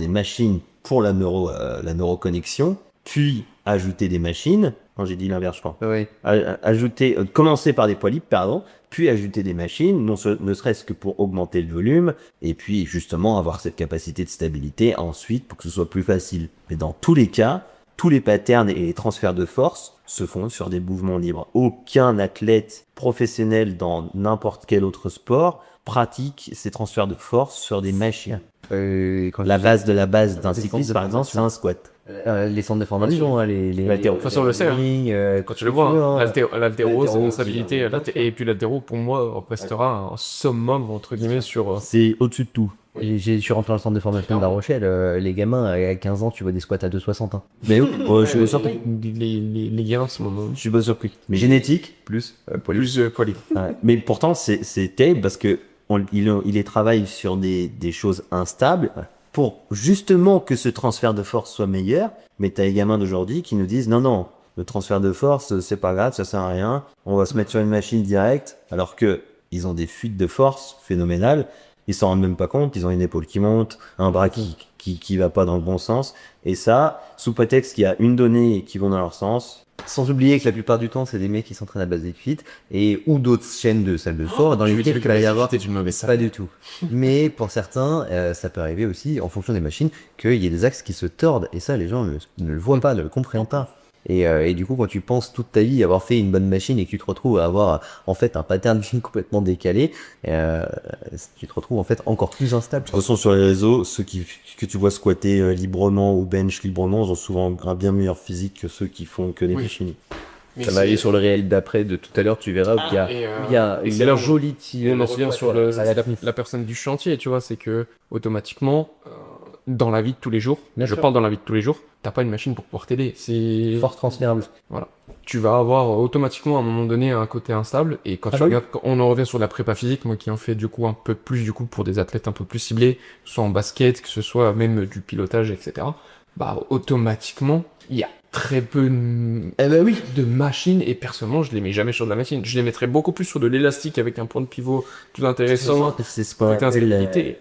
machines pour la neuroconnexion, puis ajouter des machines. quand j'ai dit l'inverse, je crois. Oui. Ajouter, commencer par des poids libres, pardon, puis ajouter des machines, ne serait-ce que pour augmenter le volume, et puis justement avoir cette capacité de stabilité ensuite pour que ce soit plus facile. Mais dans tous les cas, tous les patterns et les transferts de force se font sur des mouvements libres. Aucun athlète professionnel dans n'importe quel autre sport pratique ces transferts de force sur des machines. La base de la base d'un cycliste, par exemple, c'est un squat. Les centres de formation, hein, les L'haltéro. De toute façon, on le sait, hein. Quand tu le vois, hein, l'haltéro, c'est une stabilité. Et puis l'haltéro, pour moi, restera un summum, entre guillemets, sur... C'est au-dessus de tout. Je suis rentré dans le centre de formation de La Rochelle, les gamins, à 15 ans, tu vois des squats à 2,60. Hein. Mais oui, je suis surpris. Les gamins, en ce moment. Je suis pas surpris. Mais génétique, Plus poids libre. ouais. Mais pourtant, c'est terrible parce que il les travaille sur des choses instables pour justement que ce transfert de force soit meilleur. Mais t'as les gamins d'aujourd'hui qui nous disent non, le transfert de force, c'est pas grave, ça sert à rien. On va se mettre sur une machine directe, alors que ils ont des fuites de force phénoménales. Ils s'en rendent même pas compte, ils ont une épaule qui monte, un bras qui va pas dans le bon sens. Et ça, sous prétexte qu'il y a une donnée qui vont dans leur sens. Sans oublier que la plupart du temps, c'est des mecs qui s'entraînent à Basic Fit et ou d'autres chaînes de salles de sport dans lesquelles il va y avoir C'était une mauvaise salle. pas du tout. Mais pour certains, ça peut arriver aussi, en fonction des machines, qu'il y ait des axes qui se tordent. Et ça, les gens ne le voient pas, ne le comprennent pas. Et du coup, quand tu penses toute ta vie avoir fait une bonne machine et que tu te retrouves à avoir en fait un pattern de vie complètement décalé, tu te retrouves en fait encore plus instable. De toute façon, sur les réseaux, ceux que tu vois squatter librement ou bench librement, ils ont souvent un bien meilleur physique que ceux qui font que des Oui. machines. Mais Ça va aller sur le réel d'après de tout à l'heure, tu verras qu'il y a, il y a et c'est une là où jolie on en revient sur la personne du chantier, tu vois, c'est que automatiquement, dans la vie de tous les jours, je parle dans la vie de tous les jours, t'as pas une machine pour pouvoir t'aider. C'est force transférable. tu vas avoir automatiquement à un moment donné un côté instable. Et quand tu regardes, on en revient sur la prépa physique, moi qui en fais du coup un peu plus du coup pour des athlètes un peu plus ciblés, que ce soit en basket, que ce soit même du pilotage, etc. Bah automatiquement, il y a très peu de machines et personnellement je les mets jamais sur de la machine. Je les mettrais beaucoup plus sur de l'élastique avec un point de pivot plus intéressant. C'est ce qu'on Avec appelle l'instabilité.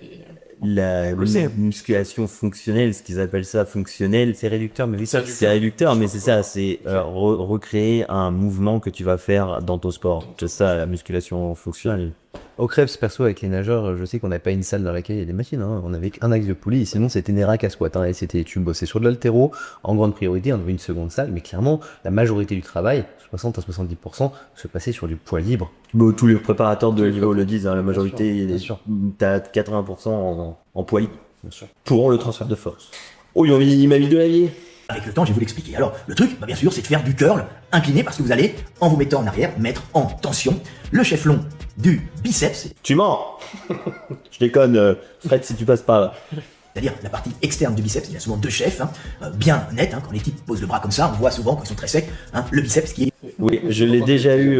la musculation fonctionnelle, ce qu'ils appellent ça fonctionnel. C'est réducteur, mais oui, C'est réducteur, mais c'est ça, c'est recréer un mouvement que tu vas faire dans ton sport. C'est ça, la musculation fonctionnelle. Au Krebs, perso, avec les nageurs, je sais qu'on n'avait pas une salle dans laquelle il y a des machines. Hein. On avait un axe de poulie, et sinon c'était des racks à squat. Hein, et c'était, tu bossais sur de l'haltéro, en grande priorité, on avait une seconde salle, mais clairement, la majorité du travail, 60 à 70%, se passait sur du poids libre. Bon, tous les préparateurs de haut niveau le disent, hein, la majorité, bien sûr. t'as 80% en poids libre. Bien sûr. Pour le transfert de force. Oh, il m'a mis de l'avier. Avec le temps, je vais vous l'expliquer. Alors, le truc, bien sûr, c'est de faire du curl incliné parce que vous allez, en vous mettant en arrière, mettre en tension le chef-long du biceps, Tu mens. Je déconne, Fred, si tu passes par là. c'est-à-dire la partie externe du biceps. Il y a souvent deux chefs, bien nets. Quand les types posent le bras comme ça, on voit souvent quand ils sont très secs, le biceps qui est... Oui, je l'ai déjà eu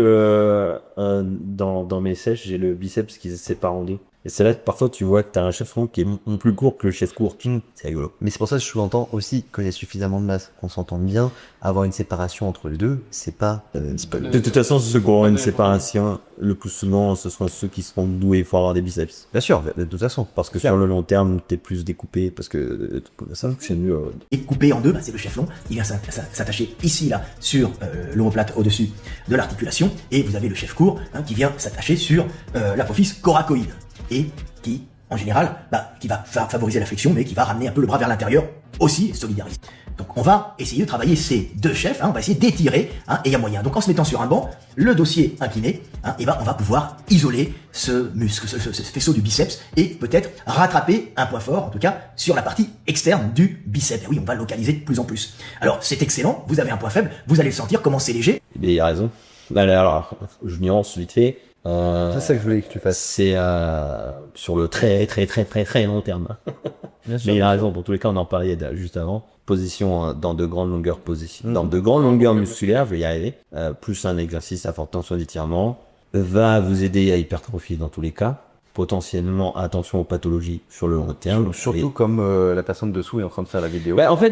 dans mes sèches, j'ai le biceps qui se sépare en deux. Et c'est là que parfois tu vois que t'as un chef-long qui est plus court que le chef court. C'est rigolo. Mais c'est pour ça que je sous-entends aussi qu'il y a suffisamment de masse, qu'on s'entende bien, avoir une séparation entre les deux, c'est pas... De toute façon, ceux qui auront une séparation, le plus souvent, ce seront ceux qui seront doués pour avoir des biceps. Bien sûr, de toute façon. Parce que sur le long terme, t'es plus découpé, parce que ça fonctionne mieux. est coupé en deux, c'est le chef-long, il vient s'attacher ici, là, sur l'omoplate au-dessus de l'articulation, et vous avez le chef court qui vient s'attacher sur l'apophyse coracoïde, et qui, en général, qui va favoriser la flexion, mais qui va ramener un peu le bras vers l'intérieur, aussi solidariser. Donc on va essayer de travailler ces deux chefs, on va essayer d'étirer, et il y a moyen. Donc en se mettant sur un banc, le dossier incliné, on va pouvoir isoler ce muscle, ce faisceau du biceps, et peut-être rattraper un point fort, en tout cas, sur la partie externe du biceps. Et oui, on va localiser de plus en plus. Alors c'est excellent, vous avez un point faible, vous allez le sentir, comment c'est léger. Mais il a raison. Alors, je nuance vite fait. C'est ça que je voulais que tu fasses. C'est sur le très long terme. Mais il a raison, dans tous les cas, on en parlait juste avant. Position dans de grandes longueurs dans de grandes longueurs musculaires, je vais y arriver. Plus un exercice à forte tension d'étirement va vous aider à hypertrophier dans tous les cas. Potentiellement, attention aux pathologies sur le long terme. Surtout comme la personne dessous est en train de faire la vidéo. En fait,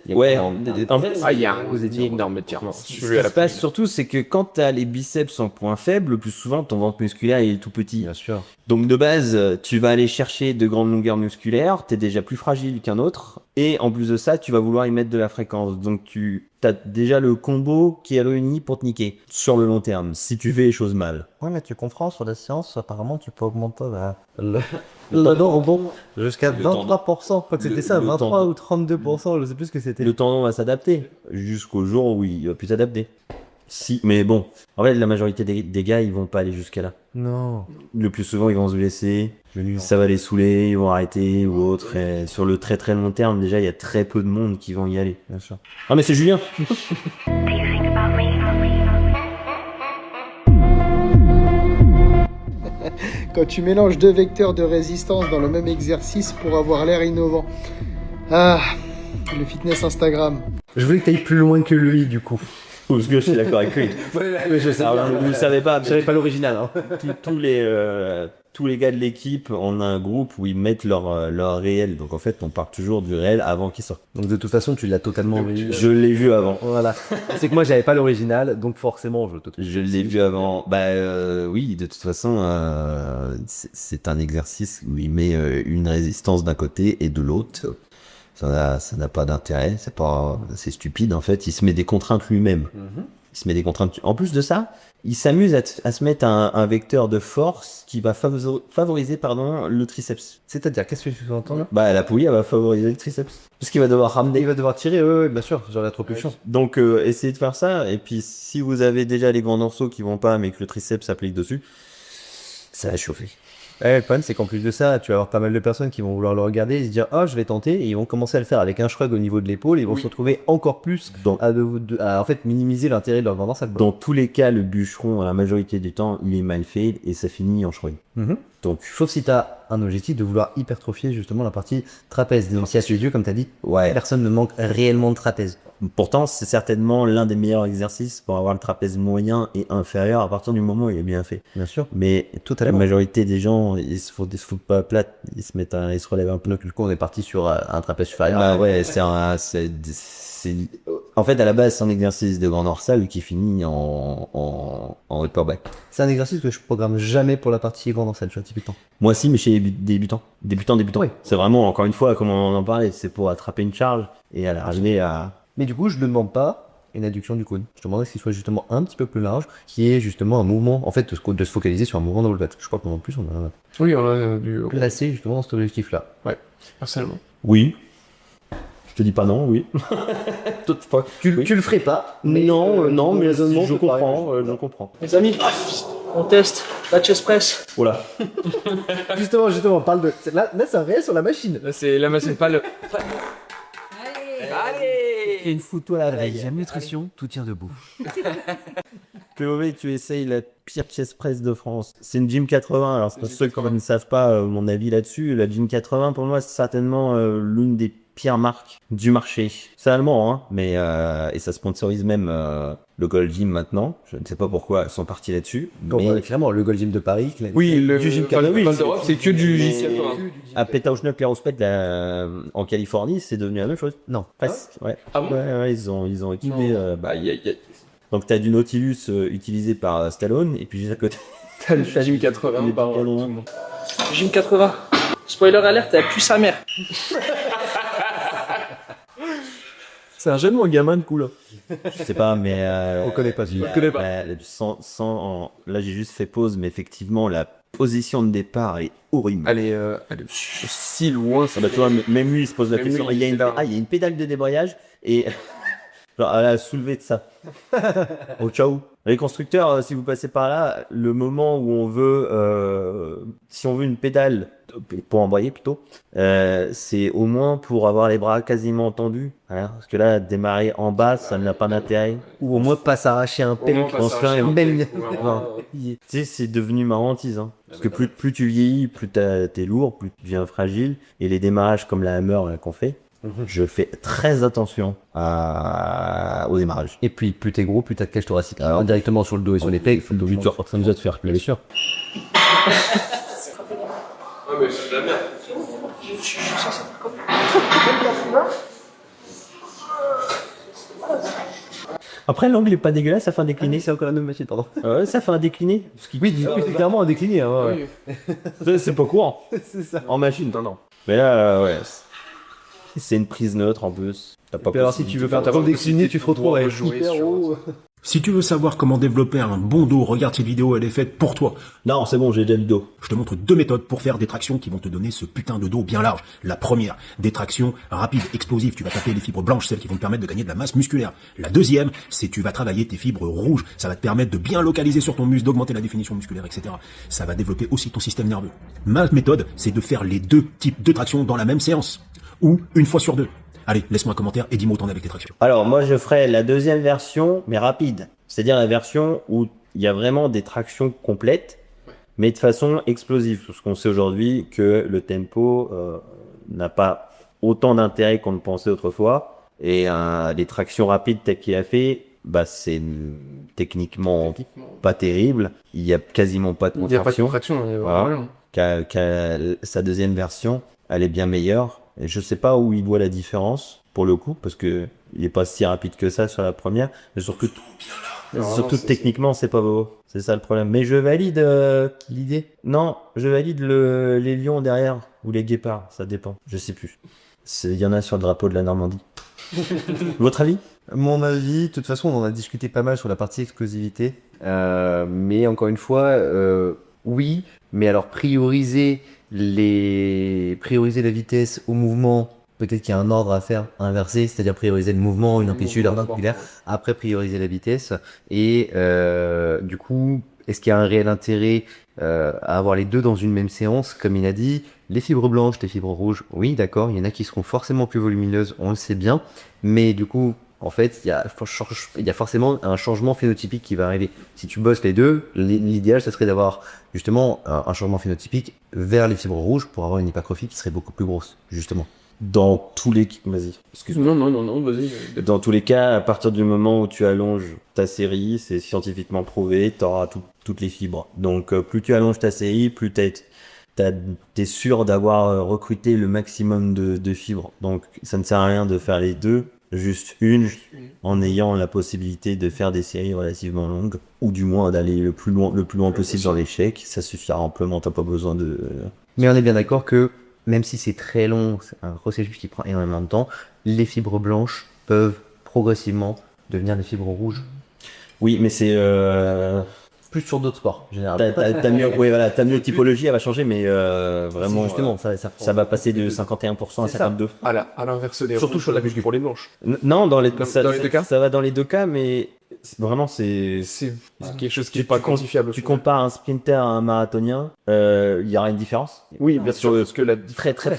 il y a un énorme étirement. Ce qui se passe surtout, c'est que quand t'as les biceps en point faible, le plus souvent, ton ventre musculaire il est tout petit. Bien sûr. Donc de base, tu vas aller chercher de grandes longueurs musculaires, t'es déjà plus fragile qu'un autre, et en plus de ça, tu vas vouloir y mettre de la fréquence. Donc tu t'as déjà le combo qui est réuni pour te niquer sur le long terme, si tu fais les choses mal. Ouais, mais tu comprends, sur la science, apparemment, tu peux augmenter le tendon jusqu'à 23%. Je crois que c'était ça, 23 ou 32%, je sais plus ce que c'était. Le tendon va s'adapter jusqu'au jour où il va plus s'adapter. Si, mais bon, en fait, la majorité des gars, ils vont pas aller jusqu'à là. Non. Le plus souvent, ils vont se blesser, ça va les saouler, ils vont arrêter ou autre. Et sur le très très long terme, déjà, il y a très peu de monde qui vont y aller. Bien sûr. Ah, mais c'est Julien. Quand tu mélanges deux vecteurs de résistance dans le même exercice pour avoir l'air innovant. Ah, le fitness Instagram. Je voulais que tu ailles plus loin que lui, du coup. Parce que je suis d'accord avec lui. Oui, je sais. Alors, vous ne savez pas, Je savais pas l'original. Hein. tous les gars de l'équipe, on a un groupe où ils mettent leur réel. Donc en fait, on part toujours du réel avant qu'il sorte. Donc de toute façon, tu l'as totalement vu. Je l'ai vu avant. Voilà. C'est que moi, j'avais pas l'original, donc forcément, Je l'ai vu avant. Oui, de toute façon, c'est un exercice où il met une résistance d'un côté et de l'autre. Ça n'a pas d'intérêt. C'est stupide en fait. Il se met des contraintes lui-même. Il se met des contraintes. En plus de ça, il s'amuse à se mettre un vecteur de force qui va favoriser le triceps. C'est-à-dire, qu'est-ce que tu entends là? La poulie, elle va favoriser le triceps. Parce qu'il va devoir ramener. Il va devoir tirer, oui, bien sûr, genre la propulsion. Donc, essayez de faire ça. Et puis, si vous avez déjà les grands morceaux qui vont pas, mais que le triceps s'applique dessus, ça va chauffer. Le problème, c'est qu'en plus de ça, tu vas avoir pas mal de personnes qui vont vouloir le regarder et se dire, oh, je vais tenter, et ils vont commencer à le faire avec un shrug au niveau de l'épaule, et ils vont se retrouver encore plus à en fait minimiser l'intérêt de leur vendance. Dans tous les cas, le bûcheron, la majorité du temps, il est mal fait et ça finit en shrug. Donc, sauf si tu as un objectif de vouloir hypertrophier justement la partie trapèze. Donc, si à ce yeux, comme tu as dit, personne ne manque réellement de trapèze. Pourtant, c'est certainement l'un des meilleurs exercices pour avoir le trapèze moyen et inférieur à partir du moment où il est bien fait. Bien sûr. Mais la majorité des gens, ils se foutent pas plate, ils se relèvent un peu. Donc, du coup, on est parti sur un trapèze supérieur. En fait, à la base, c'est un exercice de grand dorsal qui finit en upper back. C'est un exercice que je programme jamais pour la partie grand dorsal, tu vois, typiquement. Moi aussi, mais chez les débutants. Débutants. Oui. C'est vraiment, encore une fois, comme on en parlait, c'est pour attraper une charge et à l'arriver à... Mais du coup, je ne demande pas une adduction du cône. Je demande qu'il soit justement un petit peu plus large, qui est justement un mouvement, en fait, de se focaliser sur un mouvement de Je crois qu'en plus, on a Oui, on a du... placé justement dans cet objectif-là. Ouais, personnellement. Oui. Je te dis pas non, oui. Tu le ferais pas, mais non, mais je comprends. Les amis, on teste la chest press. Voilà. justement, on parle de... Là, c'est un réel sur la machine. Là, c'est la machine, pas le... Allez, fous-toi la veille. J'aime nutrition, tout tient debout. POV, tu essayes la pire chest press de France. C'est une Gym 80. Alors, pour ceux qui ne savent pas mon avis là-dessus, la Gym 80, pour moi, c'est certainement l'une des pires marques du marché. C'est allemand, hein, mais et ça sponsorise même le Gold Gym maintenant. Je ne sais pas pourquoi ils sont partis là-dessus. Mais clairement, le Gold Gym de Paris. Oui, le Gym c'est que du J80. À Pétauschneck, l'Aérospec en Californie, c'est devenu la même chose. Non. Presque. Ouais. Ah bon Ouais, ils ont équipé. Donc t'as du Nautilus utilisé par Stallone et puis juste à côté. T'as le Gym 80 par pas loin. Gym 80. Spoiler alerte, elle pue sa mère. C'est un jeune ou un gamin de coup là? Je sais pas, mais On connaît pas celui-là. Là, j'ai juste fait pause, mais effectivement, la position de départ est horrible. Elle est si loin. Ah bah, tu vois, même lui, il se pose la Même question. lui, Il y a une pédale de débrayage et genre, elle a soulevé de ça. Au ciao. Les constructeurs, si vous passez par là, le moment où on veut, si on veut une pédale pour embrayer plutôt, c'est au moins pour avoir les bras quasiment tendus. Hein, parce que là, démarrer en bas, ça n'a pas d'intérêt. Ou au moins pas s'arracher un pelle. Tu sais, c'est devenu ma hantise. Hein. Parce que plus tu vieillis, plus t'es lourd, plus tu deviens fragile. Et les démarrages comme la Hammer là, qu'on fait, je fais très attention au démarrage. Et puis, plus t'es gros, plus t'as de cage thoracique. Alors, directement sur le dos et sur les pecs, faut ça nous a de faire reculer, bien sûr. Ah, mais c'est de la merde. Après, l'angle est pas dégueulasse, ça fait un décliné. C'est encore la même machine, pardon. Ouais, ça fait un décliné. Oui, c'est clairement un décliné. Hein, ouais. C'est pas courant. C'est ça. En machine, non. Mais là, ouais. C'est une prise neutre en plus. T'as pas Et puis alors, si tu veux faire ta bande dessinée, tu te retrouves hyper haut. Si tu veux savoir comment développer un bon dos, regarde cette vidéo, elle est faite pour toi. Non, c'est bon, j'ai déjà le dos. Je te montre 2 méthodes pour faire des tractions qui vont te donner ce putain de dos bien large. La première, des tractions rapides, explosives. Tu vas taper les fibres blanches, celles qui vont te permettre de gagner de la masse musculaire. La deuxième, c'est tu vas travailler tes fibres rouges. Ça va te permettre de bien localiser sur ton muscle, d'augmenter la définition musculaire, etc. Ça va développer aussi ton système nerveux. Ma méthode, c'est de faire les 2 types de tractions dans la même séance. Ou une fois sur 2. Allez, laisse-moi un commentaire et dis-moi où t'en es avec tes tractions. Alors moi je ferais la deuxième version, mais rapide. C'est-à-dire la version où il y a vraiment des tractions complètes, mais de façon explosive. Parce qu'on sait aujourd'hui que le tempo n'a pas autant d'intérêt qu'on le pensait autrefois. Et les tractions rapides telles qu'il a fait, bah c'est techniquement pas terrible. Il y a quasiment pas de Il n'y a pas de contraction. contraction. Voilà. Sa deuxième version, elle est bien meilleure. Et je sais pas où il voit la différence, pour le coup, parce que il est pas si rapide que ça sur la première. Mais surtout techniquement, c'est pas beau. C'est ça le problème. Mais je valide l'idée. Non, je valide les lions derrière, ou les guépards, ça dépend. Je sais plus. Il y en a sur le drapeau de la Normandie. Votre avis? Mon avis, de toute façon, on en a discuté pas mal sur la partie exclusivité. Mais encore une fois, oui, mais alors prioriser la vitesse au mouvement, peut-être qu'il y a un ordre à faire inversé, c'est-à-dire prioriser le mouvement, une amplitude, un angulaire, après prioriser la vitesse. Et du coup, est-ce qu'il y a un réel intérêt à avoir les deux dans une même séance? Comme il a dit, les fibres blanches, les fibres rouges, oui, d'accord, il y en a qui seront forcément plus volumineuses, on le sait bien, mais du coup, en fait, il y a forcément un changement phénotypique qui va arriver. Si tu bosses les deux, l'idéal, ça serait d'avoir justement un changement phénotypique vers les fibres rouges pour avoir une hypertrophie qui serait beaucoup plus grosse, justement. Dans tous les... Vas-y. Excuse-moi, non, vas-y. Dans tous les cas, à partir du moment où tu allonges ta série, c'est scientifiquement prouvé, tu auras toutes les fibres. Donc plus tu allonges ta série, plus t'es sûr d'avoir recruté le maximum de fibres. Donc ça ne sert à rien de faire les deux, juste une, en ayant la possibilité de faire des séries relativement longues, ou du moins d'aller le plus loin possible dans l'échec. Ça suffira amplement, t'as pas besoin de... Mais on est bien d'accord que même si c'est très long, c'est un processus qui prend énormément de temps, les fibres blanches peuvent progressivement devenir des fibres rouges. Oui, mais c'est... Plus sur d'autres sports, généralement. T'as mieux typologie, elle va changer, mais vraiment, justement, ça va passer de 51% à 52%. À l'inverse des Surtout sur la muscu pour les blanches. Non, dans les deux cas. ça va dans les deux cas, mais vraiment, c'est quelque chose qui n'est pas quantifiable. Tu compares un sprinter à un marathonien, il y aura une différence. Oui, bien sûr. Parce que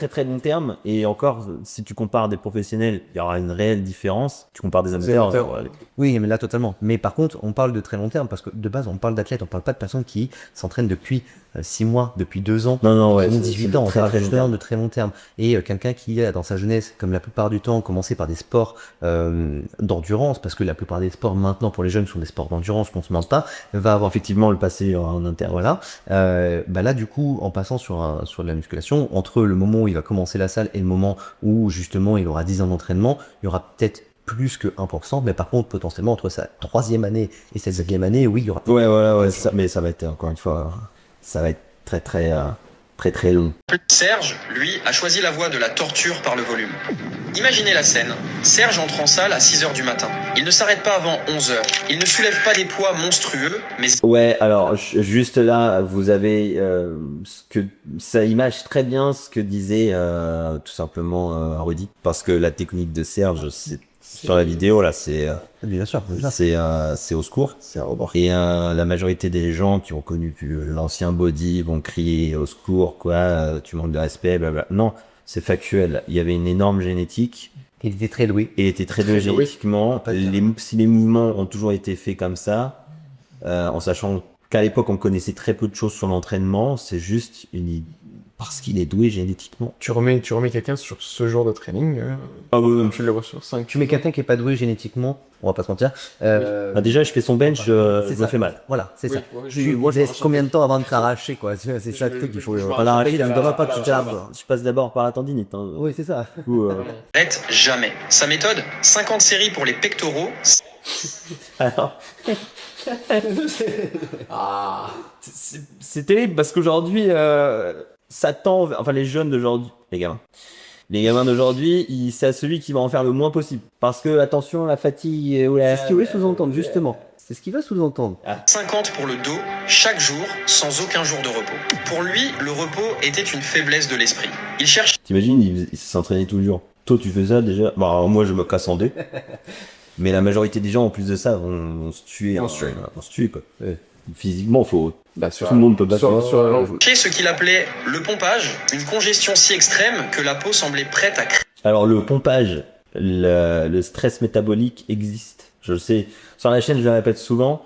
Très long terme, et encore, si tu compares des professionnels, il y aura une réelle différence. Tu compares des amateurs. Oui, mais là, totalement. Mais par contre, on parle de très long terme, parce que de base, on parle d'athlètes, on parle pas de personnes qui s'entraînent depuis 6 mois, depuis 2 ans, non, ouais, 18 ans, on parle justement de très long terme. Et quelqu'un qui a, dans sa jeunesse, comme la plupart du temps, commencé par des sports d'endurance, parce que la plupart des sports maintenant pour les jeunes sont des sports d'endurance, qu'on se mente pas, va avoir effectivement le passé en inter, voilà. Là, du coup, en passant sur de la musculation, entre le moment où il va commencer la salle et le moment où justement il aura 10 ans d'entraînement, il y aura peut-être plus que 1%, mais par contre, potentiellement, entre sa 3e année et sa 5e année, oui, il y aura... Mais ça va être, encore une fois, ça va être très long. Serge, lui, a choisi la voie de la torture par le volume. Imaginez la scène. Serge entre en salle à 6h du matin. Il ne s'arrête pas avant 11h. Il ne soulève pas des poids monstrueux, mais... Ouais, alors, juste là, vous avez ça image très bien ce que disait tout simplement Rudy. Parce que la technique de Serge, sur la vidéo, là, c'est Bien sûr. c'est au secours. Et la majorité des gens qui ont connu l'ancien body vont crier au secours, quoi, tu manques de respect, blablabla. Non, c'est factuel. Il y avait une énorme génétique. Il était très doué. Il était très doué génétiquement. Si les mouvements ont toujours été faits comme ça, en sachant qu'à l'époque on connaissait très peu de choses sur l'entraînement, c'est juste parce qu'il est doué génétiquement. Tu remets quelqu'un sur ce genre de training, tu le vois sur 5. Tu mets quelqu'un qui est pas doué génétiquement, on va pas se mentir. Déjà, je fais son bench, ça fait mal. Voilà, c'est ça. Ouais, Tu laisses combien de temps avant de t'arracher, quoi? C'est ça le truc qu'il faut... Pas l'arracher, il ne doit pas que tu passes d'abord par la tendinite. Hein. Oui, c'est ça. Du coup, Arrête jamais. Sa méthode, 50 séries pour les pectoraux. Alors... c'est terrible parce qu'aujourd'hui, ça tend, enfin les jeunes d'aujourd'hui, les gamins, Les gamins d'aujourd'hui, c'est à celui qui va en faire le moins possible. Parce que, attention, la fatigue ou la... C'est ce qu'il voulait sous-entendre, justement. C'est ce qu'il va sous-entendre. 50 pour le dos, chaque jour, sans aucun jour de repos. Pour lui, le repos était une faiblesse de l'esprit. Il cherche... T'imagines, il s'entraînait tous les jours. Toi, tu fais ça déjà. Bah, moi, je me casse en deux. Mais la majorité des gens, en plus de ça, vont se tuer. On se tue, quoi. Ouais. Physiquement, faut. Tout le monde peut pas Ce qu'il appelait le pompage, une congestion si extrême que la peau semblait prête à créer. Alors, le pompage, le stress métabolique existe. Je le sais. Sur la chaîne, je le répète souvent.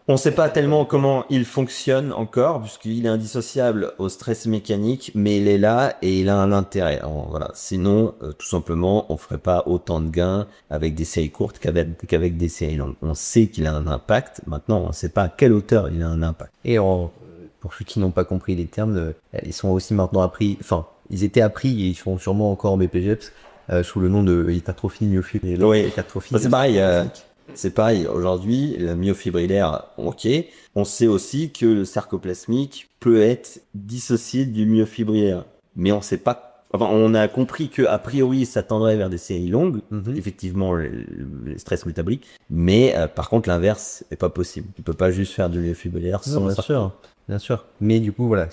On ne sait pas tellement comment il fonctionne encore, puisqu'il est indissociable au stress mécanique, mais il est là et il a un intérêt. Alors, voilà. Sinon, tout simplement, on ferait pas autant de gains avec des séries courtes qu'avec des séries longues. On sait qu'il a un impact. Maintenant, on ne sait pas à quelle hauteur il a un impact. Et pour ceux qui n'ont pas compris les termes, ils sont aussi maintenant appris, enfin, ils étaient appris et ils sont sûrement encore en BPGEPS sous le nom de hypertrophie myofibrillaire. Oui, c'est pareil. C'est pareil, aujourd'hui, le myofibrillaire, ok. On sait aussi que le sarcoplasmique peut être dissocié du myofibrillaire. Mais on sait pas, enfin, on a compris que, a priori, ça tendrait vers des séries longues, effectivement, le stress métabolique. Mais, par contre, l'inverse est pas possible. Tu peux pas juste faire du myofibrillaire sans Bien sûr. Mais du coup, voilà,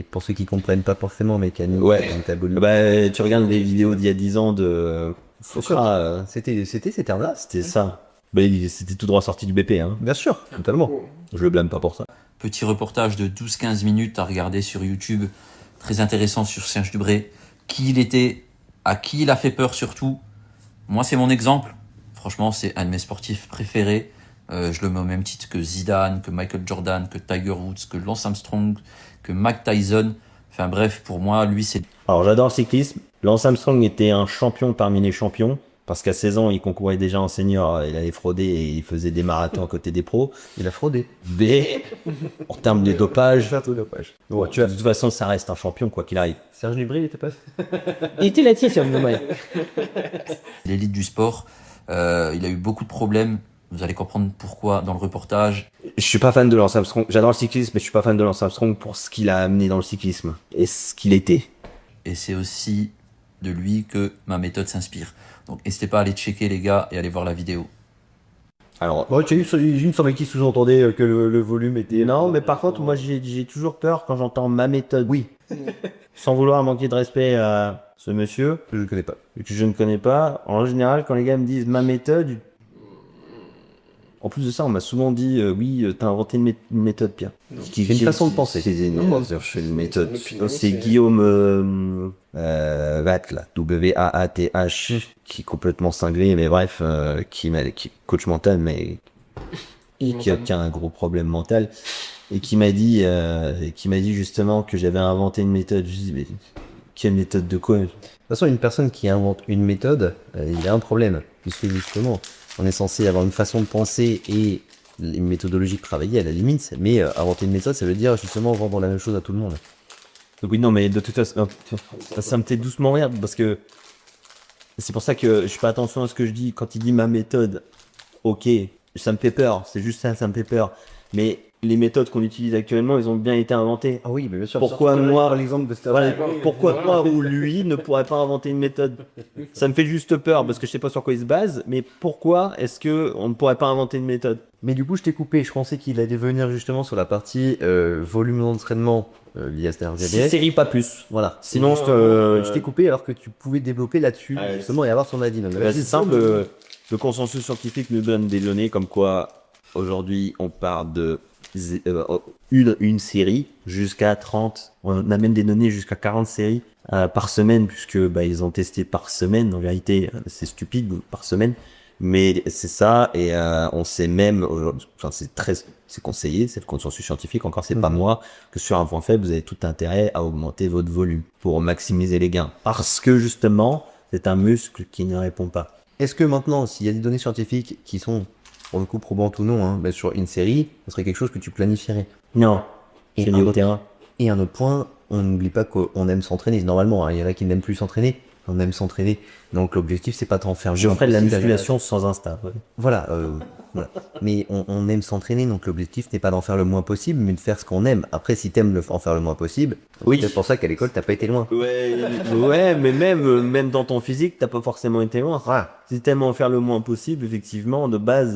pour ceux qui comprennent pas forcément mécanique, métabolique. Bah, tu regardes les vidéos d'il y a 10 ans de Foucault, c'était ces termes-là. C'était ça. Bah, c'était tout droit sorti du BP, hein. Bien sûr, totalement. Je le blâme pas pour ça. Petit reportage de 12-15 minutes à regarder sur YouTube, très intéressant sur Serge Dubré. Qui il était, à qui il a fait peur surtout. Moi, c'est mon exemple. Franchement, c'est un de mes sportifs préférés. Je le mets au même titre que Zidane, que Michael Jordan, que Tiger Woods, que Lance Armstrong, que Mike Tyson. Enfin bref, pour moi, lui, c'est... Alors, j'adore le cyclisme. Lance Armstrong était un champion parmi les champions. Parce qu'à 16 ans, il concourait déjà en senior, il allait frauder et il faisait des marathons à côté des pros. Il a fraudé. Mais, en termes de dopage, Ouais, de toute façon, ça reste un champion, quoi qu'il arrive. Serge Dubré, il était pas... Il était là-dessus, Serge Dubré. L'élite du sport. Il a eu beaucoup de problèmes. Vous allez comprendre pourquoi dans le reportage. Je suis pas fan de Lance Armstrong. J'adore le cyclisme, mais je suis pas fan de Lance Armstrong pour ce qu'il a amené dans le cyclisme. Et ce qu'il était. Et c'est aussi de lui que ma méthode s'inspire. Donc n'hésitez pas à aller checker les gars et aller voir la vidéo. Alors, il me semblait qu'il sous-entendait que le volume était... Non, mais par contre, moi j'ai toujours peur quand j'entends ma méthode. Oui. Sans vouloir manquer de respect à ce monsieur. Que je ne connais pas. Que je ne connais pas. En général, quand les gars me disent ma méthode... En plus de ça, on m'a souvent dit oui, t'as inventé une méthode, Pierre. C'est une façon de penser. Je fais une méthode. C'est Guillaume Watt, là, W-A-A-T-H, qui est complètement cinglé, mais bref, qui est coach mental, mais qui a un gros problème mental, et qui m'a dit justement que j'avais inventé une méthode. Je dis mais quelle méthode de quoi? De toute façon, une personne qui invente une méthode, il a un problème, puisque justement, on est censé avoir une façon de penser et une méthodologie de travailler à la limite, mais inventer une méthode, ça veut dire justement vendre la même chose à tout le monde. Donc oui, non, mais de toute façon, ça me fait doucement rire, parce que c'est pour ça que je fais attention à ce que je dis. Quand il dit ma méthode, ok, ça me fait peur, c'est juste ça me fait peur. Mais les méthodes qu'on utilise actuellement, ils ont bien été inventées. Ah oui, mais bien sûr. Pourquoi moi, l'exemple de pourquoi moi ou lui ne pourrait pas inventer une méthode? Ça me fait juste peur parce que je sais pas sur quoi il se base, mais pourquoi est-ce que on ne pourrait pas inventer une méthode? Mais du coup, je t'ai coupé. Je pensais qu'il allait venir justement sur la partie volume d'entraînement lié à cette série, pas plus. Voilà. Sinon, je t'ai coupé alors que tu pouvais développer là-dessus justement et avoir son avis. C'est simple. Le consensus scientifique nous donne des données comme quoi aujourd'hui on part de une série jusqu'à 30, on a même des données jusqu'à 40 séries par semaine, puisque ils ont testé par semaine. En vérité, c'est stupide, par semaine, mais c'est ça. Et on sait même, enfin c'est conseillé, c'est le consensus scientifique, encore c'est pas moi, que sur un point faible, vous avez tout intérêt à augmenter votre volume pour maximiser les gains, parce que justement c'est un muscle qui ne répond pas. Est-ce que maintenant, s'il y a des données scientifiques qui sont pour le coup probantes ou non, sur une série, ce serait quelque chose que tu planifierais? Non. Et un autre point, on n'oublie pas qu'on aime s'entraîner normalement. Il y en a qui n'aiment plus s'entraîner, on aime s'entraîner. Donc l'objectif c'est pas d'en faire. Je ferai de la possible. musculation sans Insta. Ouais. Voilà, voilà. Mais on aime s'entraîner, donc l'objectif n'est pas d'en faire le moins possible, mais de faire ce qu'on aime. Après, si t'aimes en faire le moins possible, Oui. c'est pour ça qu'à l'école t'as pas été loin. Ouais, mais même dans ton physique, t'as pas forcément été loin. Voilà. Si t'aimes en faire le moins possible, effectivement, de base,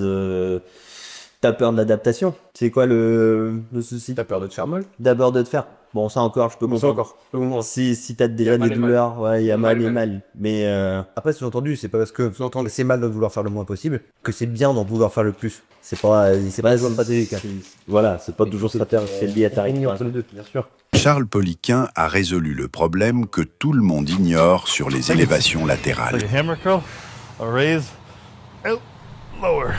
t'as peur de l'adaptation. C'est quoi le souci? T'as peur de te faire mal? D'abord de te faire. Bon, ça encore, je peux Bon, ça comprendre. encore. Si t'as déjà mal des et mal. douleurs, ouais, il y a mal et mal. Mais Après, sous-entendu, c'est pas parce que c'est mal de vouloir faire le moins possible que c'est bien d'en vouloir faire le plus. C'est pas stratégique. Voilà, c'est pas toujours stratégique, c'est lié à ta Entre les deux, bien sûr. Charles Poliquin a résolu le problème que tout le monde ignore sur les élévations latérales. Hammer curl, a raise, out, lower.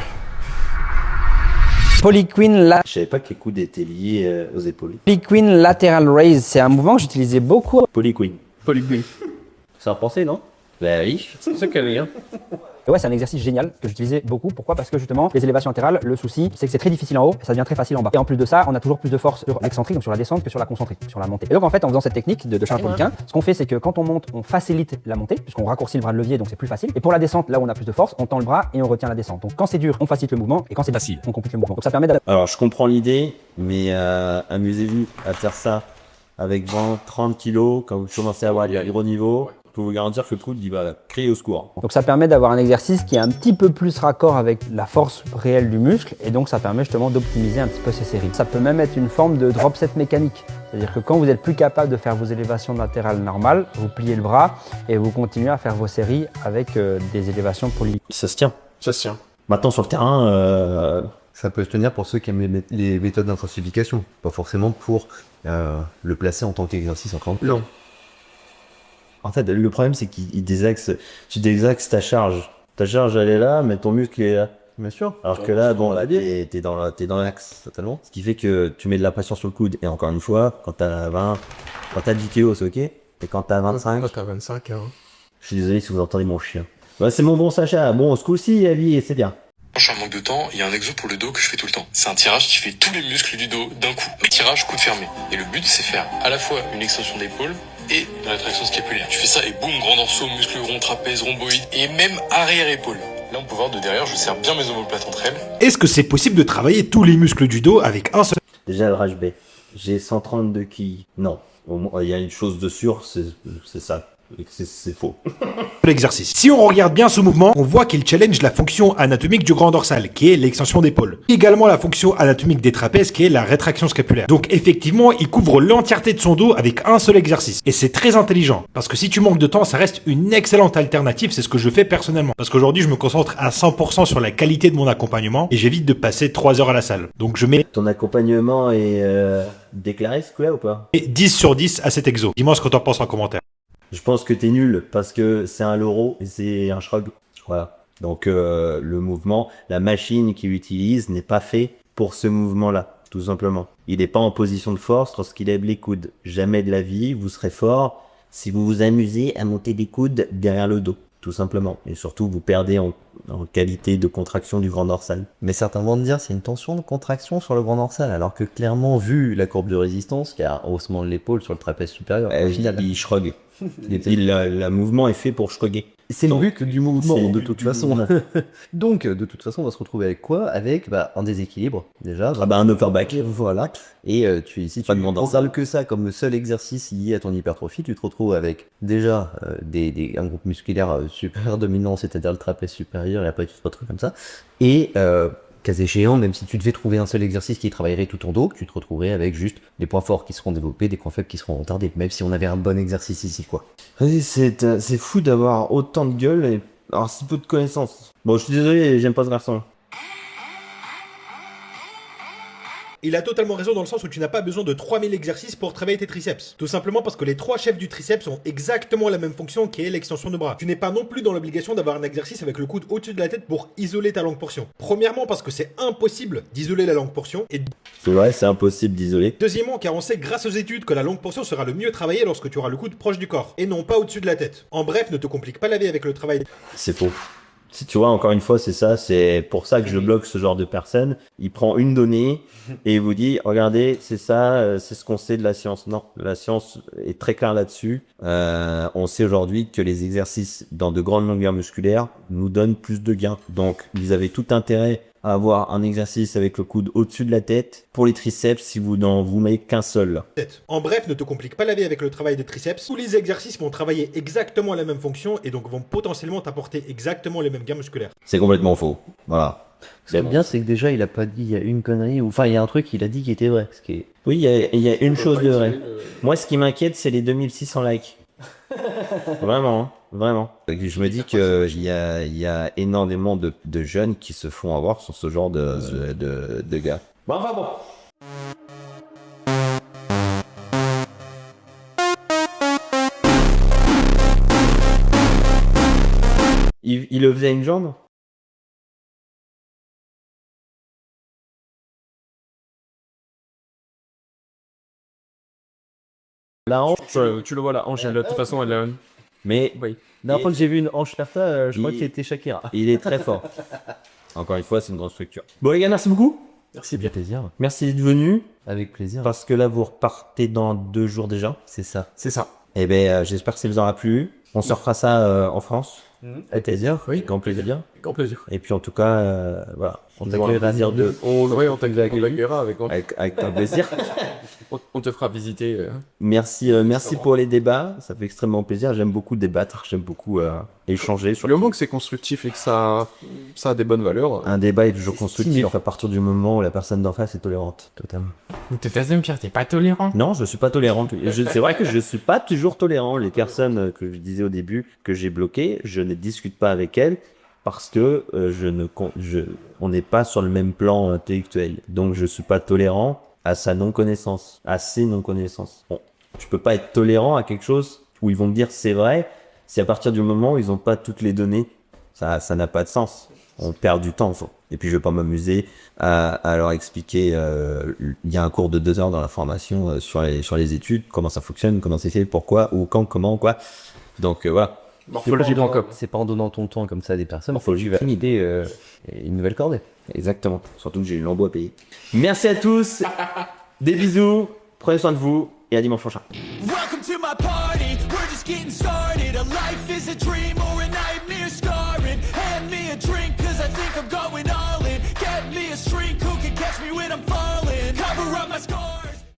Polyqueen Je savais pas que les coudes étaient liés aux épaules. Lateral Raise, c'est un mouvement que j'utilisais beaucoup. Polyqueen. Ça a repensé, non? Bah oui. C'est ça qu'elle est, hein. Et ouais, c'est un exercice génial que j'utilisais beaucoup. Pourquoi? Parce que justement, les élévations latérales, le souci, c'est que c'est très difficile en haut et ça devient très facile en bas. Et en plus de ça, on a toujours plus de force sur l'excentrique, donc sur la descente, que sur la concentrique, sur la montée. Et donc en fait, en faisant cette technique de Charles Poliquin, ce qu'on fait, c'est que quand on monte, on facilite la montée, puisqu'on raccourcit le bras de levier, donc c'est plus facile. Et pour la descente, là où on a plus de force, on tend le bras et on retient la descente. Donc quand c'est dur, on facilite le mouvement, et quand c'est facile, on complique le mouvement. Donc ça permet d'adapter. Alors, je comprends l'idée, mais amusez-vous à faire ça avec 20, 30 kilos quand vous commencez à avoir du gros niveau. Je peux vous garantir que le coude, il va crier au secours. Donc ça permet d'avoir un exercice qui est un petit peu plus raccord avec la force réelle du muscle et donc ça permet justement d'optimiser un petit peu ces séries. Ça peut même être une forme de drop set mécanique. C'est-à-dire que quand vous êtes plus capable de faire vos élévations latérales normales, vous pliez le bras et vous continuez à faire vos séries avec des élévations poly. Ça se tient. Ça se tient. Maintenant sur le terrain, Ça peut se tenir pour ceux qui aiment les méthodes d'intensification, pas forcément pour le placer en tant qu'exercice en tant que Non. en fait, le problème c'est qu'il désaxe. Tu désaxes ta charge. Ta charge elle est là, mais ton muscle est là. Bien sûr. Alors que là, bon, là, t'es dans l'axe totalement. Ce qui fait que tu mets de la pression sur le coude. Et encore une fois, quand t'as 20, quand t'as 10 kilos, c'est ok. Et quand t'as 25. Quand t'as 25, hein. Je suis désolé si vous entendez mon chien. Bah, c'est mon bon Sacha. Bon, ce coup-ci, Ali, c'est bien. Quand je suis en manque de temps, il y a un exo pour le dos que je fais tout le temps. C'est un tirage qui fait tous les muscles du dos d'un coup. Tirage coude fermé. Et le but, c'est faire à la fois une extension d'épaule et une rétraction scapulaire. Tu fais ça et boum, grand dorsaux, muscles rond, trapèze, rhomboïde et même arrière-épaule. Là, on peut voir de derrière, je serre bien mes omoplates entre elles. Est-ce que c'est possible de travailler tous les muscles du dos avec un seul? Déjà, le RHB. J'ai 132 quilles. Non. Il y a une chose de sûr, c'est ça. C'est faux. L'exercice. Si on regarde bien ce mouvement, on voit qu'il challenge la fonction anatomique du grand dorsal, qui est l'extension d'épaule. Également la fonction anatomique des trapèzes, qui est la rétraction scapulaire. Donc effectivement, il couvre l'entièreté de son dos avec un seul exercice. Et c'est très intelligent, parce que si tu manques de temps, ça reste une excellente alternative, c'est ce que je fais personnellement. Parce qu'aujourd'hui, je me concentre à 100% sur la qualité de mon accompagnement, et j'évite de passer 3 heures à la salle. Donc je mets... Ton accompagnement est déclaré, ce coup-là, ou pas? 10 sur 10 à cet exo. Dis-moi ce que t'en penses en commentaire. Je pense que t'es nul parce que c'est un loro et c'est un shrug. Voilà. Donc le mouvement, la machine qu'il utilise n'est pas fait pour ce mouvement-là, tout simplement. Il n'est pas en position de force lorsqu'il lève les coudes. Jamais de la vie, vous serez fort si vous vous amusez à monter des coudes derrière le dos, tout simplement. Et surtout, vous perdez en qualité de contraction du grand dorsal. Mais certains vont te dire c'est une tension de contraction sur le grand dorsal, alors que clairement, vu la courbe de résistance, il y a un haussement de l'épaule sur le trapèze supérieur. Au final, il shrug. Le mouvement est fait pour shrugger. c'est le but du mouvement, de toute façon. façon. Donc, de toute façon, on va se retrouver avec quoi? Avec un déséquilibre, déjà. Un overback. Voilà. Et si tu ne que ça comme seul exercice lié à ton hypertrophie, tu te retrouves avec déjà un groupe musculaire super dominant, c'est-à-dire le trapèze supérieur, et après tu te retrouves comme ça. Et cas échéant, même si tu devais trouver un seul exercice qui travaillerait tout ton dos, tu te retrouverais avec juste des points forts qui seront développés, des points faibles qui seront retardés, même si on avait un bon exercice ici, quoi. C'est fou d'avoir autant de gueule et alors si peu de connaissances. Bon, je suis désolé, j'aime pas ce garçon. Il a totalement raison dans le sens où tu n'as pas besoin de 3000 exercices pour travailler tes triceps. Tout simplement parce que les 3 chefs du triceps ont exactement la même fonction qui est l'extension de bras. Tu n'es pas non plus dans l'obligation d'avoir un exercice avec le coude au-dessus de la tête pour isoler ta longue portion. Premièrement parce que c'est impossible d'isoler la longue portion. Et c'est vrai, c'est impossible d'isoler. Deuxièmement car on sait grâce aux études que la longue portion sera le mieux travaillée lorsque tu auras le coude proche du corps et non pas au-dessus de la tête. En bref, ne te complique pas la vie avec le travail. C'est faux. Si tu vois, encore une fois, c'est ça, c'est pour ça que je bloque ce genre de personnes. Il prend une donnée et il vous dit, regardez, c'est ça, c'est ce qu'on sait de la science. Non, la science est très claire là-dessus. On sait aujourd'hui que les exercices dans de grandes longueurs musculaires nous donnent plus de gains. Donc, vous avez tout intérêt à avoir un exercice avec le coude au-dessus de la tête pour les triceps si vous n'en vous mettez qu'un seul. En bref, ne te complique pas la vie avec le travail de triceps. Tous les exercices vont travailler exactement la même fonction et donc vont potentiellement t'apporter exactement les mêmes gains musculaires. C'est complètement faux. Voilà. Ce qui est bien, c'est que déjà, il a pas dit il y a une connerie, ou enfin, il y a un truc qu'il a dit qui était vrai. Ce qui est... Oui, il y a une chose de vrai. Moi, ce qui m'inquiète, c'est les 2600 likes. Vraiment, hein, vraiment. Je me dis qu'il y a énormément de jeunes qui se font avoir sur ce genre de gars. Bon, enfin bon. Il le faisait à une jambe? La hanche, tu le vois, la hanche, de toute façon, elle... Mais oui. La dernière fois que j'ai vu une hanche faire ça, je crois qu'il était Shakira. Il est très fort. Encore une fois, c'est une grande structure. Bon les gars, merci beaucoup. Merci bien. Plaisir. Merci d'être venu. Avec plaisir. Parce que là, vous repartez dans 2 jours déjà. C'est ça. C'est ça. Eh ben, j'espère que ça vous aura plu. On se refera ça en France. Avec plaisir. Oui. Grand plaisir. Grand plaisir. Et puis en tout cas, voilà. On t'accueillera on t'accueillera avec un plaisir. On te fera visiter. Merci pour les débats. Ça fait extrêmement plaisir. J'aime beaucoup débattre. J'aime beaucoup échanger. Le moment que c'est constructif et que ça a des bonnes valeurs. Un débat est toujours constructif à partir du moment où la personne d'en face est tolérante. Totalement. T'es Pierre, t'es pas tolérant? Non, je suis pas tolérant. C'est vrai que je suis pas toujours tolérant. Les personnes que je disais au début que j'ai bloquées, je ne discute pas avec elles parce que on n'est pas sur le même plan intellectuel. Donc je suis pas tolérant à sa non-connaissance, à ses non-connaissances. Bon, je peux pas être tolérant à quelque chose où ils vont me dire c'est vrai, si à partir du moment où ils ont pas toutes les données, ça n'a pas de sens. On perd du temps. Et puis je vais pas m'amuser à leur expliquer. Il y a un cours de 2 heures dans la formation sur les études, comment ça fonctionne, comment c'est fait, pourquoi, où, quand, comment, quoi. Donc voilà. C'est pas en donnant ton temps comme ça à des personnes. Morphologie va une idée et une nouvelle cordée. Exactement. Surtout que j'ai une lambeau à payer. Merci à tous. Des bisous. Prenez soin de vous et à dimanche prochain. Welcome to my party, we're just getting started. A life is a dream.